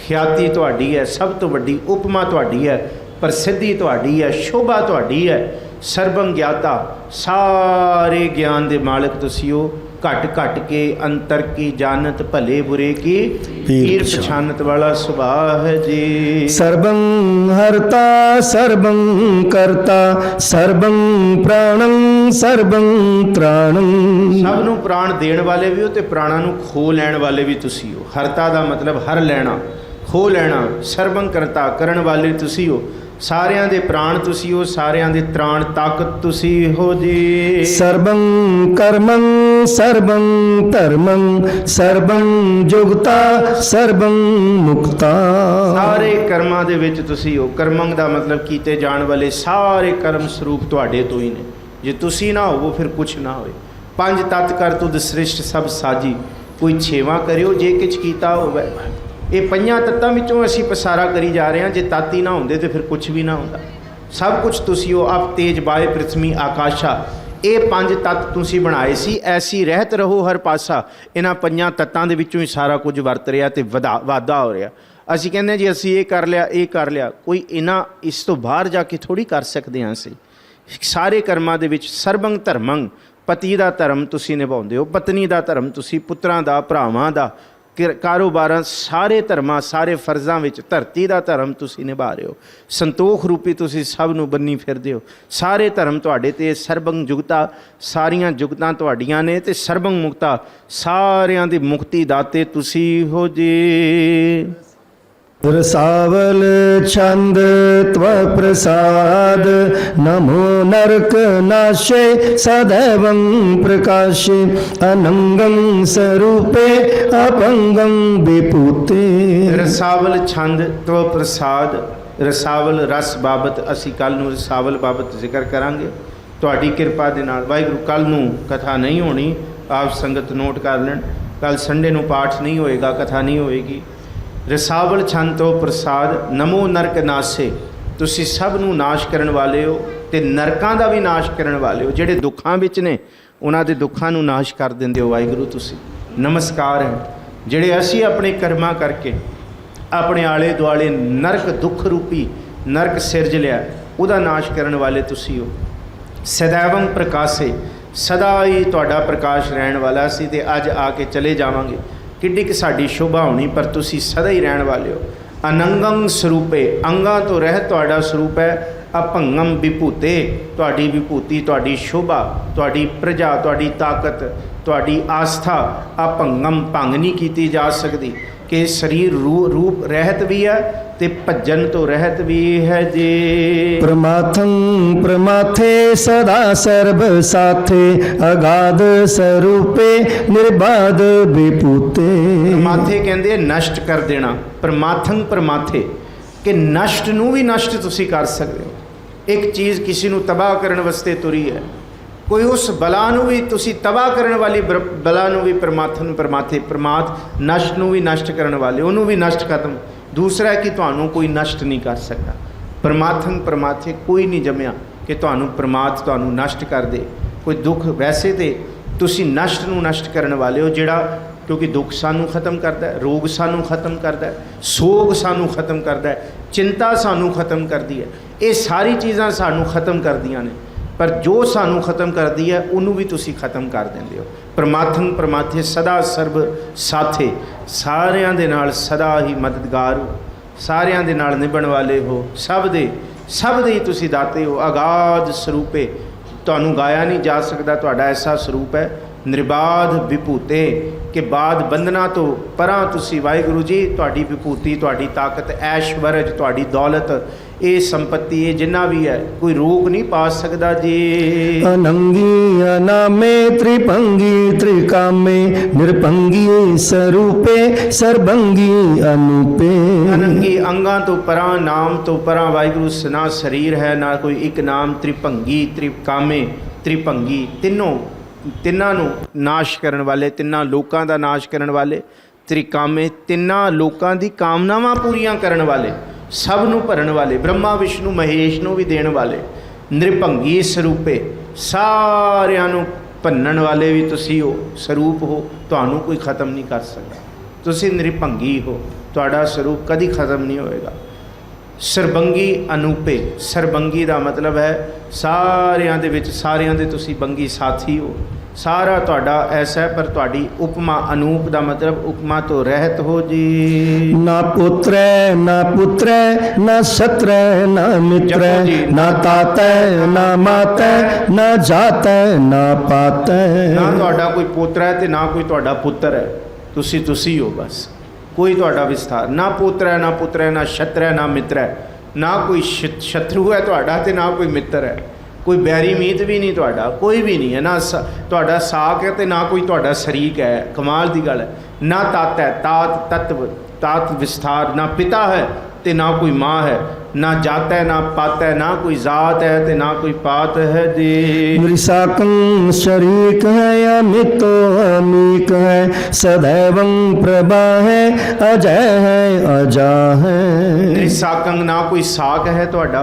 ਖਿਆਤੀ ਤੁਹਾਡੀ ਹੈ, ਸਭ ਤੋਂ ਵੱਡੀ ਉਪਮਾ ਤੁਹਾਡੀ ਹੈ, ਪ੍ਰਸਿੱਧੀ ਤੁਹਾਡੀ ਹੈ, ਸ਼ੋਭਾ ਤੁਹਾਡੀ ਹੈ। ਸਰਬੰ ਗਿਆਤਾ, ਸਾਰੇ ਗਿਆਨ ਦੇ ਮਾਲਕ ਤੁਸੀਂ ਹੋ। ਘਟ ਘਟ ਕੇ ਅੰਤਰ ਕੀ ਜਾਣਤ, ਭਲੇ ਬੁਰੇ ਕੀ ਪੀਰ ਪਛਾਨਤ ਵਾਲਾ ਸੁਭਾਅ ਹੈ ਜੀ। ਸਰਬੰ ਹਰਤਾ ਸਰਬੰ ਕਰਤਾ ਸਰਬੰ ਪ੍ਰਾਣੰ ਸਰਬੰ ਤ੍ਰਾਣੰ। ਸਭ ਨੂੰ ਪ੍ਰਾਣ ਦੇਣ ਵਾਲੇ ਵੀ ਹੋ ਤੇ ਪ੍ਰਾਣਾਂ ਨੂੰ ਖੋਹ ਲੈਣ ਵਾਲੇ ਵੀ ਤੁਸੀਂ ਹੋ। ਹਰਤਾ ਦਾ ਮਤਲਬ ਹਰ ਲੈਣਾ, ਖੋਹ ਲੈਣਾ। ਸਰਬੰ ਕਰਤਾ, ਕਰਨ ਵਾਲੇ ਤੁਸੀਂ ਹੋ। ਸਾਰਿਆਂ ਦੇ ਪ੍ਰਾਣ ਤੁਸੀਂ ਹੋ, ਸਾਰਿਆਂ ਦੇ ਤ੍ਰਾਣ ਤਾਕਤ ਤੁਸੀਂ ਹੋ ਜੀ। ਸਰਬੰ ਕਰਮੰ ਸਰਬੰ ਧਰਮੰ ਸਰਬੰ ਜੁਗਤਾ ਸਰਬੰ ਮੁਕਤਾ। ਸਾਰੇ ਕਰਮਾਂ ਦੇ ਵਿੱਚ ਤੁਸੀਂ ਹੋ। ਕਰਮੰ ਦਾ ਮਤਲਬ ਕੀਤੇ ਜਾਣ ਵਾਲੇ ਸਾਰੇ ਕਰਮ ਸਰੂਪ ਤੁਹਾਡੇ ਤੋਂ ਹੀ ਨੇ। ਜੇ ਤੁਸੀਂ ਨਾ ਹੋਵੋ ਫਿਰ ਕੁਛ ਨਾ ਹੋਵੇ। ਪੰਜ ਤਤ ਕਰ ਤੁਧ ਸ੍ਰਿਸ਼ਟ ਸਭ ਸਾਜੀ, ਕੋਈ ਛੇਵਾਂ ਕਰਿਓ ਜੇ ਕਿਛ ਕੀਤਾ ਹੋਵੇ। ਇਹ ਪੰਜਾਂ ਤੱਤਾਂ ਵਿੱਚੋਂ ਅਸੀਂ ਪਸਾਰਾ ਕਰੀ ਜਾ ਰਹੇ ਹਾਂ। ਜੇ ਤੱਤ ਹੀ ਨਾ ਹੁੰਦੇ ਤੇ ਫਿਰ ਕੁਛ ਵੀ ਨਾ ਹੁੰਦਾ। ਸਭ ਕੁਛ ਤੁਸੀਂ ਹੋ। ਆਪ ਤੇਜ ਬਾਏ ਪ੍ਰਿਥਵੀ ਆਕਾਸ਼ਾ, ਇਹ ਪੰਜ ਤੱਤ ਤੁਸੀਂ ਬਣਾਏ ਸੀ। ਐਸੀ ਰਹਿਤ ਰਹੋ ਹਰ ਪਾਸਾ। ਇਹਨਾਂ ਪੰਜਾਂ ਤੱਤਾਂ ਦੇ ਵਿੱਚੋਂ ਹੀ ਸਾਰਾ ਕੁਝ ਵਰਤ ਰਿਹਾ ਤੇ ਵਾਧਾ ਹੋ ਰਿਹਾ। ਅਸੀਂ ਕਹਿੰਦੇ ਜੀ ਅਸੀਂ ਇਹ ਕਰ ਲਿਆ, ਇਹ ਕਰ ਲਿਆ। ਕੋਈ ਇਹਨਾਂ ਇਸ ਤੋਂ ਬਾਹਰ ਜਾ ਕੇ ਥੋੜ੍ਹੀ ਕਰ ਸਕਦੇ ਹਾਂ ਅਸੀਂ। ਸਾਰੇ ਕਰਮਾਂ ਦੇ ਵਿੱਚ ਸਰਬੰ ਧਰਮੰ, ਪਤੀ ਦਾ ਧਰਮ ਤੁਸੀਂ ਨਿਭਾਉਂਦੇ ਹੋ, ਪਤਨੀ ਦਾ ਧਰਮ ਤੁਸੀਂ, ਪੁੱਤਰਾਂ ਦਾ, ਭਰਾਵਾਂ ਦਾ, ਕਾਰੋਬਾਰਾਂ, ਸਾਰੇ ਧਰਮਾਂ, ਸਾਰੇ ਫਰਜ਼ਾਂ ਵਿੱਚ ਧਰਤੀ ਦਾ ਧਰਮ ਤੁਸੀਂ ਨਿਭਾ ਰਹੇ ਹੋ। ਸੰਤੋਖ ਰੂਪੀ ਤੁਸੀਂ ਸਭ ਨੂੰ ਬੰਨੀ ਫਿਰਦੇ ਹੋ। ਸਾਰੇ ਧਰਮ ਤੁਹਾਡੇ ਤੇ, ਸਰਬੰਗ ਜੁਗਤਾ, ਸਾਰੀਆਂ ਜੁਗਤਾਂ ਤੁਹਾਡੀਆਂ ਨੇ, ਤੇ ਸਰਬੰਗ ਮੁਕਤਾ, ਸਾਰਿਆਂ ਦੀ ਮੁਕਤੀ ਦਾਤੇ ਤੁਸੀਂ ਹੋ ਜੀ। रसावल छंद त्व प्रसाद नमो नरक नाशे सदैवं प्रकाशे अनंगं स्वरूपे अपंगं विभूते। रसावल छंद त्व प्रसाद, रसावल रस बाबत ਅਸੀਂ ਕੱਲ ਨੂੰ रसावल ਬਾਬਤ ਜ਼ਿਕਰ ਕਰਾਂਗੇ ਤੁਹਾਡੀ ਕਿਰਪਾ ਦੇ ਨਾਲ। ਵਾਹਿਗੁਰੂ ਕੱਲ ਨੂੰ ਕਥਾ ਨਹੀਂ ਹੋਣੀ, ਆਪ ਸੰਗਤ ਨੋਟ ਕਰ ਲੈਣ। ਕੱਲ ਸੰਡੇ ਨੂੰ ਪਾਠ ਨਹੀਂ ਹੋਏਗਾ, ਕਥਾ ਨਹੀਂ ਹੋਏਗੀ। रसावल छंद तो प्रसाद नमो नरक नासे, तुसी सब नू नाश करन वाले हो ते नरकां दा भी नाश करन वाले हो। ਜਿਹੜੇ ਦੁੱਖਾਂ ਵਿੱਚ ਨੇ ਉਹਨਾਂ ਦੇ ਦੁੱਖਾਂ ਨੂੰ ਨਾਸ਼ ਕਰ ਦਿੰਦੇ ਹੋ ਵਾਹਿਗੁਰੂ ਤੁਸੀਂ। ਨਮਸਕਾਰ ਹੈ। ਜਿਹੜੇ ਅਸੀਂ ਆਪਣੇ ਕਰਮਾਂ ਕਰਕੇ ਆਪਣੇ ਆਲੇ ਦੁਆਲੇ ਨਰਕ ਦੁੱਖ ਰੂਪੀ ਨਰਕ ਸਿਰਜ ਲਿਆ, ਉਹਦਾ ਨਾਸ਼ ਕਰਨ ਵਾਲੇ ਤੁਸੀਂ ਹੋ। ਸदैवं ਪ੍ਰਕਾਸ਼ੇ, ਸਦਾ ਹੀ ਤੁਹਾਡਾ ਪ੍ਰਕਾਸ਼ ਰਹਿਣ ਵਾਲਾ ਸੀ ਤੇ ਅੱਜ ਆ ਕੇ ਚਲੇ ਜਾਵਾਂਗੇ। ਕਿੱਡੀ ਕਿ ਸਾਡੀ ਸ਼ੋਭਾ ਹੋਣੀ, ਪਰ ਤੁਸੀਂ ਸਦਾ ਹੀ ਰਹਿਣ ਵਾਲੇ ਹੋ। ਅਨੰਗੰ ਸਰੂਪੇ, ਅੰਗਾਂ ਤੋਂ ਰਹਿਤ ਤੁਹਾਡਾ ਸਰੂਪ ਹੈ। ਅਭੰਗਮ ਵਿਭੂਤੇ, ਤੁਹਾਡੀ ਵਿਭੂਤੀ, ਤੁਹਾਡੀ ਸ਼ੋਭਾ, ਤੁਹਾਡੀ ਪ੍ਰਜਾ, ਤੁਹਾਡੀ ਤਾਕਤ, ਤੁਹਾਡੀ ਆਸਥਾ ਅਭੰਗਮ, ਭੰਗ ਨਹੀਂ ਕੀਤੀ ਜਾ ਸਕਦੀ। ਕਿ ਸਰੀਰ ਰੂਪ ਰਹਿਤ ਵੀ ਹੈ ਤੇ ਭੱਜਣ ਤੋਂ ਰਹਿਤ ਵੀ ਹੈ ਜੀ। प्रमाथं प्रमाथे सदा सर्व साथे अगाध स्वरूपे निर्बाध विभूते। ਪ੍ਰਮਾਥੇ ਕਹਿੰਦੇ ਨਸ਼ਟ ਕਰ ਦੇਣਾ। ਪ੍ਰਮਾਥੰ ਪ੍ਰਮਾਥੇ, ਕਿ ਨਸ਼ਟ ਨੂੰ ਵੀ ਨਸ਼ਟ ਤੁਸੀਂ ਕਰ ਸਕਦੇ ਹੋ। ਇੱਕ ਚੀਜ਼ ਕਿਸੇ ਨੂੰ ਤਬਾਹ ਕਰਨ ਵਾਸਤੇ ਤੁਰੀ ਹੈ, ਕੋਈ ਉਸ ਬਲਾ ਨੂੰ ਵੀ ਤੁਸੀਂ ਤਬਾਹ ਕਰਨ ਵਾਲੀ ਬਲਾ ਨੂੰ ਵੀ ਪ੍ਰਮਾਥਨ ਪ੍ਰਮਾਥੇ, ਪ੍ਰਮਾਥ ਨਸ਼ਟ ਨੂੰ ਵੀ ਨਸ਼ਟ ਕਰਨ ਵਾਲੇ, ਉਹਨੂੰ ਵੀ ਨਸ਼ਟ ਖਤਮ। ਦੂਸਰਾ ਕਿ ਤੁਹਾਨੂੰ ਕੋਈ ਨਸ਼ਟ ਨਹੀਂ ਕਰ ਸਕਦਾ। ਪ੍ਰਮਾਥਨ ਪ੍ਰਮਾਥੇ, ਕੋਈ ਨਹੀਂ ਜੰਮਿਆ ਕਿ ਤੁਹਾਨੂੰ ਪ੍ਰਮਾਥ ਤੁਹਾਨੂੰ ਨਸ਼ਟ ਕਰ ਦੇ। ਕੋਈ ਦੁੱਖ, ਵੈਸੇ ਤੇ ਤੁਸੀਂ ਨਸ਼ਟ ਨੂੰ ਨਸ਼ਟ ਕਰਨ ਵਾਲੇ ਹੋ। ਜਿਹੜਾ ਕਿਉਂਕਿ ਦੁੱਖ ਸਾਨੂੰ ਖਤਮ ਕਰਦਾ ਹੈ, ਰੋਗ ਸਾਨੂੰ ਖਤਮ ਕਰਦਾ ਹੈ, ਸੋਗ ਸਾਨੂੰ ਖਤਮ ਕਰਦਾ ਹੈ, ਚਿੰਤਾ ਸਾਨੂੰ ਖਤਮ ਕਰਦੀ ਹੈ। ਇਹ ਸਾਰੀ ਚੀਜ਼ਾਂ ਸਾਨੂੰ ਖਤਮ ਕਰਦੀਆਂ ਨੇ, ਪਰ ਜੋ ਸਾਨੂੰ ਖਤਮ ਕਰਦੀ ਹੈ ਉਹਨੂੰ ਵੀ ਤੁਸੀਂ ਖਤਮ ਕਰ ਦਿੰਦੇ ਹੋ। ਪ੍ਰਮਾਥਨ ਪ੍ਰਮਾਥੇ ਸਦਾ ਸਰਬ ਸਾਥੇ, ਸਾਰਿਆਂ ਦੇ ਨਾਲ ਸਦਾ ਹੀ ਮਦਦਗਾਰ ਹੋ, ਸਾਰਿਆਂ ਦੇ ਨਾਲ ਨਿਭਣ ਵਾਲੇ ਹੋ, ਸਭ ਦੇ ਹੀ ਤੁਸੀਂ ਦਾਤੇ ਹੋ। ਅਗਾਧ ਸਰੂਪੇ, ਤੁਹਾਨੂੰ ਗਾਇਆ ਨਹੀਂ ਜਾ ਸਕਦਾ, ਤੁਹਾਡਾ ਐਸਾ ਸਰੂਪ ਹੈ। ਨਿਰਬਾਧ ਵਿਭੂਤੇ, ਕਿ ਬਾਦ ਬੰਧਨਾਂ ਤੋਂ ਪਰਾਂ ਤੁਸੀਂ ਵਾਹਿਗੁਰੂ ਜੀ, ਤੁਹਾਡੀ ਵਿਭੂਤੀ, ਤੁਹਾਡੀ ਤਾਕਤ, ਐਸ਼ਵਰਜ, ਤੁਹਾਡੀ ਦੌਲਤ, ਇਹ ਸੰਪत्ति, ਇਹ ਜਿੰਨਾ ਵੀ ਹੈ ਕੋਈ ਰੋਕ ਨਹੀਂ ਪਾ ਸਕਦਾ ਜੀ। अनंगी अनामे त्रिभंगी त्रिकामे निरभंगी स्वरूपे सर्वंगी अनूपे। ਅਨੰਗੀ, ਅੰਗਾਂ ਤੋਂ ਪਰਾਂ, ਨਾਮ ਤੋਂ ਪਰਾਂ ਵਾਹਿਗੁਰੂ। ਨਾ ਸਰੀਰ ਹੈ, ਨਾ ਕੋਈ ਇੱਕ ਨਾਮ। ਤ੍ਰਿਭੰਗੀ, ਤ੍ਰਿਕਾਮੇ, ਤ੍ਰਿਭੰਗੀ, ਤਿੰਨਾਂ ਨੂੰ ਨਾਸ਼ ਕਰਨ ਵਾਲੇ, ਤਿੰਨਾਂ ਲੋਕਾਂ ਦਾ ਨਾਸ਼ ਕਰਨ ਵਾਲੇ। ਤ੍ਰਿਕਾਮੇ, ਤਿੰਨਾਂ ਲੋਕਾਂ ਦੀ ਕਾਮਨਾਵਾਂ ਪੂਰੀਆਂ ਕਰਨ ਵਾਲੇ, ਸਭ ਨੂੰ ਭਰਨ ਵਾਲੇ, ਬ੍ਰਹਮਾ ਵਿਸ਼ਨੂੰ ਮਹੇਸ਼ ਨੂੰ ਵੀ ਦੇਣ ਵਾਲੇ। ਨਿਰਭੰਗੀ ਸਰੂਪੇ, ਸਾਰਿਆਂ ਨੂੰ ਭੰਨਣ ਵਾਲੇ ਵੀ ਤੁਸੀਂ ਹੋ, ਸਰੂਪ ਹੋ, ਤੁਹਾਨੂੰ ਕੋਈ ਖਤਮ ਨਹੀਂ ਕਰ ਸਕਦਾ। ਤੁਸੀਂ ਨਿਰਭੰਗੀ ਹੋ, ਤੁਹਾਡਾ ਸਰੂਪ ਕਦੀ ਖਤਮ ਨਹੀਂ ਹੋਏਗਾ। ਸਰਬੰਗੀ ਅਨੂਪੇ, ਸਰਬੰਗੀ ਦਾ ਮਤਲਬ ਹੈ ਸਾਰਿਆਂ ਦੇ ਵਿੱਚ, ਸਾਰਿਆਂ ਦੇ ਤੁਸੀਂ ਬੰਗੀ ਸਾਥੀ ਹੋ। ਸਾਰਾ ਤੁਹਾਡਾ ਐਸਾ ਹੈ, ਪਰ ਤੁਹਾਡੀ ਉਪਮਾ ਅਨੂਪ ਦਾ ਮਤਲਬ ਉਪਮਾ ਤੋਂ ਰਹਿਤ ਹੋ ਜੀ। ਨਾ ਪੁੱਤਰੈ ਨਾ ਪੁੱਤਰੈ ਨਾ ਸਤਰੈ ਨਾ ਮਿੱਤਰੈ ਨਾ ਤਾਤੈ ਨਾ ਮਾਤੈ ਨਾ ਜਾਤੈ ਨਾ ਪਾਤੈ। ਨਾ ਤੁਹਾਡਾ ਕੋਈ ਪੋਤਰਾ ਹੈ ਤੇ ਨਾ ਕੋਈ ਤੁਹਾਡਾ ਪੁੱਤਰ ਹੈ, ਤੁਸੀਂ ਹੋ ਬਸ। ਕੋਈ ਤੁਹਾਡਾ ਵਿਸਥਾਰ ਨਾ ਪੋਤਰਾ ਹੈ, ਨਾ ਪੁੱਤਰ ਹੈ, ਨਾ ਛਤਰ ਹੈ, ਨਾ ਮਿੱਤਰ ਹੈ। ਨਾ ਕੋਈ ਸ਼ਤਰੂ ਹੈ ਤੁਹਾਡਾ ਤੇ ਨਾ ਕੋਈ ਮਿੱਤਰ ਹੈ। ਕੋਈ ਬੈਰੀ ਮੀਤ ਵੀ ਨਹੀਂ ਤੁਹਾਡਾ, ਕੋਈ ਵੀ ਨਹੀਂ ਹੈ। ਨਾ ਤੁਹਾਡਾ ਸਾਕ ਹੈ ਤੇ ਨਾ ਕੋਈ ਤੁਹਾਡਾ ਸ਼ਰੀਕ ਹੈ। ਕਮਾਲ ਦੀ ਗੱਲ ਹੈ। ਨਾ ਤਾਤ ਹੈ, ਤਾਤ ਤਤਵ, ਤਾਤ ਵਿਸਥਾਰ। ਨਾ ਪਿਤਾ ਹੈ ਤੇ ਨਾ ਕੋਈ ਮਾਂ ਹੈ। ਨਾ ਜਾਤ ਹੈ ਨਾ ਪਾਤ ਹੈ, ਨਾ ਕੋਈ ਜ਼ਾਤ ਹੈ ਤੇ ਨਾ ਕੋਈ ਪਾਤ ਹੈ ਜੀ। मृषाकं शरीक है अमितो अमीक है सदैवं प्रभा है अजय है अजा है। ਨਿਰਸਾਕੰਗ, ਨਾ ਕੋਈ ਸਾਕ ਹੈ ਤੁਹਾਡਾ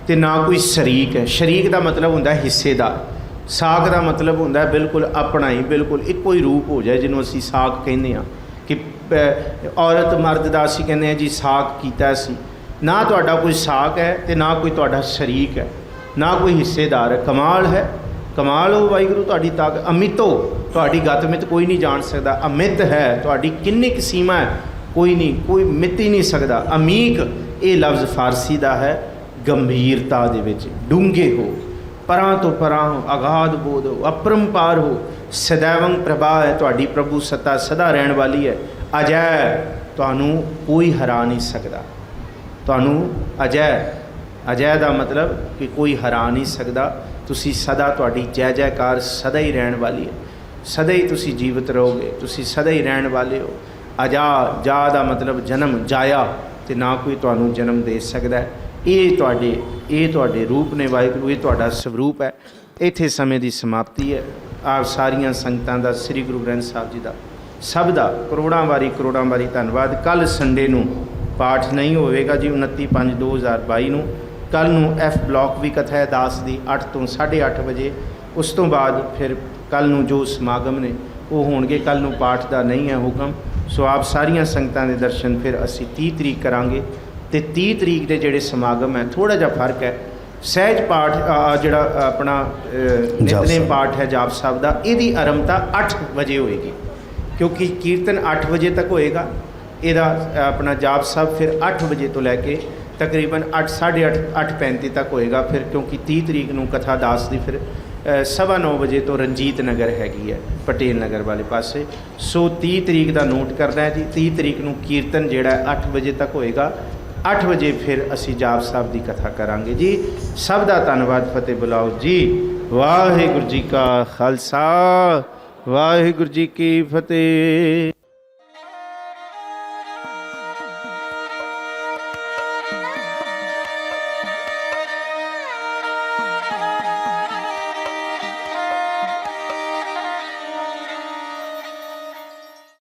ਤੇ ਨਾ ਕੋਈ ਸ਼ਰੀਕ ਹੈ। ਸ਼ਰੀਕ ਦਾ ਮਤਲਬ ਹੁੰਦਾ ਹਿੱਸੇਦਾਰ। ਸਾਕ ਦਾ ਮਤਲਬ ਹੁੰਦਾ ਬਿਲਕੁਲ ਆਪਣਾ ਹੀ, ਬਿਲਕੁਲ ਇੱਕੋ ਹੀ ਰੂਪ ਹੋ ਜਾਏ, ਜਿਹਨੂੰ ਅਸੀਂ ਸਾਕ ਕਹਿੰਦੇ ਹਾਂ। ਕਿ ਔਰਤ ਮਰਦ ਦਾ ਅਸੀਂ ਕਹਿੰਦੇ ਹਾਂ ਜੀ ਸਾਕ ਕੀਤਾ ਸੀ। ਨਾ ਤੁਹਾਡਾ ਕੋਈ ਸਾਕ ਹੈ ਤੇ ਨਾ ਕੋਈ ਤੁਹਾਡਾ ਸ਼ਰੀਕ ਹੈ, ਨਾ ਕੋਈ ਹਿੱਸੇਦਾਰ ਹੈ। ਕਮਾਲ ਹੈ। ਕਮਾਲ ਹੋ ਵਾਹਿਗੁਰੂ ਤੁਹਾਡੀ ਤਾਕਤ। ਅਮਿਤੋ ਤੁਹਾਡੀ ਗਤਮਿਤ ਕੋਈ ਨਹੀਂ ਜਾਣ ਸਕਦਾ। ਅਮਿਤ ਹੈ ਤੁਹਾਡੀ ਕਿੰਨੀ ਕੁ ਸੀਮਾ ਹੈ, ਕੋਈ ਨਹੀਂ, ਕੋਈ ਮਿਤ ਹੀ ਨਹੀਂ ਸਕਦਾ। ਅਮੀਕ ਇਹ ਲਫ਼ਜ਼ ਫਾਰਸੀ ਦਾ ਹੈ, ਗੰਭੀਰਤਾ ਦੇ ਵਿੱਚ ਡੂੰਘੇ ਹੋ, ਪਰਾਂ ਤੋਂ ਪਰਾਂ ਹੋ, ਅਗਾਧ ਬੋਧ ਹੋ, ਅਪਰੰਪਾਰ ਹੋ। ਸदैवं ਪ੍ਰਭਾ ਹੈ ਤੁਹਾਡੀ, ਪ੍ਰਭੂ ਸੱਤਾ ਸਦਾ ਰਹਿਣ ਵਾਲੀ ਹੈ। ਅਜੈ ਤੁਹਾਨੂੰ ਕੋਈ ਹਰਾ ਨਹੀਂ ਸਕਦਾ। ਤੁਹਾਨੂੰ ਅਜੈ ਦਾ ਮਤਲਬ ਕਿ ਕੋਈ ਹਰਾ ਨਹੀਂ ਸਕਦਾ। ਤੁਸੀਂ ਸਦਾ, ਤੁਹਾਡੀ ਜੈ ਜੈਕਾਰ ਸਦਾ ਹੀ ਰਹਿਣ ਵਾਲੀ ਹੈ। ਸਦਾ ਹੀ ਤੁਸੀਂ ਜੀਵਤ ਰਹੋਗੇ, ਤੁਸੀਂ ਸਦਾ ਹੀ ਰਹਿਣ ਵਾਲੇ ਹੋ। ਜਾ ਦਾ ਮਤਲਬ ਜਨਮ, ਜਾਇਆ, ਤੇ ਨਾ ਕੋਈ ਤੁਹਾਨੂੰ ਜਨਮ ਦੇ ਸਕਦਾ। ਇਹ ਤੁਹਾਡੇ ਰੂਪ ਨੇ ਵਾਹਿਗੁਰੂ, ਇਹ ਤੁਹਾਡਾ ਸਵਰੂਪ ਹੈ। ਇੱਥੇ ਸਮੇਂ ਦੀ ਸਮਾਪਤੀ ਹੈ। ਆਪ ਸਾਰੀਆਂ ਸੰਗਤਾਂ ਦਾ, ਸ੍ਰੀ ਗੁਰੂ ਗ੍ਰੰਥ ਸਾਹਿਬ ਜੀ ਦਾ, ਸਭ ਦਾ ਕਰੋੜਾਂ ਵਾਰੀ ਧੰਨਵਾਦ। ਕੱਲ੍ਹ ਸੰਡੇ ਨੂੰ ਪਾਠ ਨਹੀਂ ਹੋਵੇਗਾ ਜੀ, 29/5/2022 ਨੂੰ। ਕੱਲ੍ਹ ਨੂੰ ਐਫ ਬਲਾਕ ਵੀ ਕਥਾ ਹੈ ਦਾਸ ਦੀ 8 ਤੋਂ 8:30 ਵਜੇ। ਉਸ ਤੋਂ ਬਾਅਦ ਫਿਰ ਕੱਲ੍ਹ ਨੂੰ ਜੋ ਸਮਾਗਮ ਨੇ ਉਹ ਹੋਣਗੇ। ਕੱਲ੍ਹ ਨੂੰ ਪਾਠ ਦਾ ਨਹੀਂ ਹੈ ਹੁਕਮ। ਸੋ ਆਪ ਸਾਰੀਆਂ ਸੰਗਤਾਂ ਦੇ ਦਰਸ਼ਨ ਫਿਰ ਅਸੀਂ 30 ਤਰੀਕ ਕਰਾਂਗੇ। ਅਤੇ 30 ਤਰੀਕ ਦੇ ਜਿਹੜੇ ਸਮਾਗਮ ਹੈ ਥੋੜ੍ਹਾ ਜਿਹਾ ਫਰਕ ਹੈ। ਸਹਿਜ ਪਾਠ ਜਿਹੜਾ ਆਪਣਾ ਨਿਤਨੇਮ ਪਾਠ ਹੈ ਜਾਪ ਸਾਹਿਬ ਦਾ, ਇਹਦੀ ਆਰੰਭਤਾ 8 ਵਜੇ ਹੋਏਗੀ, ਕਿਉਂਕਿ ਕੀਰਤਨ 8 ਵਜੇ ਤੱਕ ਹੋਏਗਾ। ਇਹਦਾ ਆਪਣਾ ਜਾਪ ਸਾਹਿਬ ਫਿਰ 8 ਵਜੇ ਤੋਂ ਲੈ ਕੇ ਤਕਰੀਬਨ 8, 8:30, 8:35 ਤੱਕ ਹੋਏਗਾ। ਫਿਰ ਕਿਉਂਕਿ 30 ਤਰੀਕ ਨੂੰ ਕਥਾ ਦਾਸ ਦੀ ਫਿਰ 9:15 ਵਜੇ ਤੋਂ ਰਣਜੀਤ ਨਗਰ ਹੈਗੀ ਹੈ, ਪਟੇਲ ਨਗਰ ਵਾਲੇ ਪਾਸੇ। ਸੋ 30 ਤਰੀਕ ਦਾ ਨੋਟ ਕਰਨਾ ਹੈ ਜੀ। 30 ਤਰੀਕ ਨੂੰ ਕੀਰਤਨ ਜਿਹੜਾ 8 ਵਜੇ ਤੱਕ ਹੋਏਗਾ। 8 ਵਜੇ ਫਿਰ ਅਸੀਂ ਜਾਪ ਸਾਹਿਬ ਦੀ ਕਥਾ ਕਰਾਂਗੇ ਜੀ। ਸਭ ਦਾ ਧੰਨਵਾਦ। ਫਤਿਹ ਬੁਲਾਓ ਜੀ। ਵਾਹਿਗੁਰੂ ਜੀ ਕਾ ਖਾਲਸਾ, ਵਾਹਿਗੁਰੂ ਜੀ ਕੀ ਫਤਿਹ।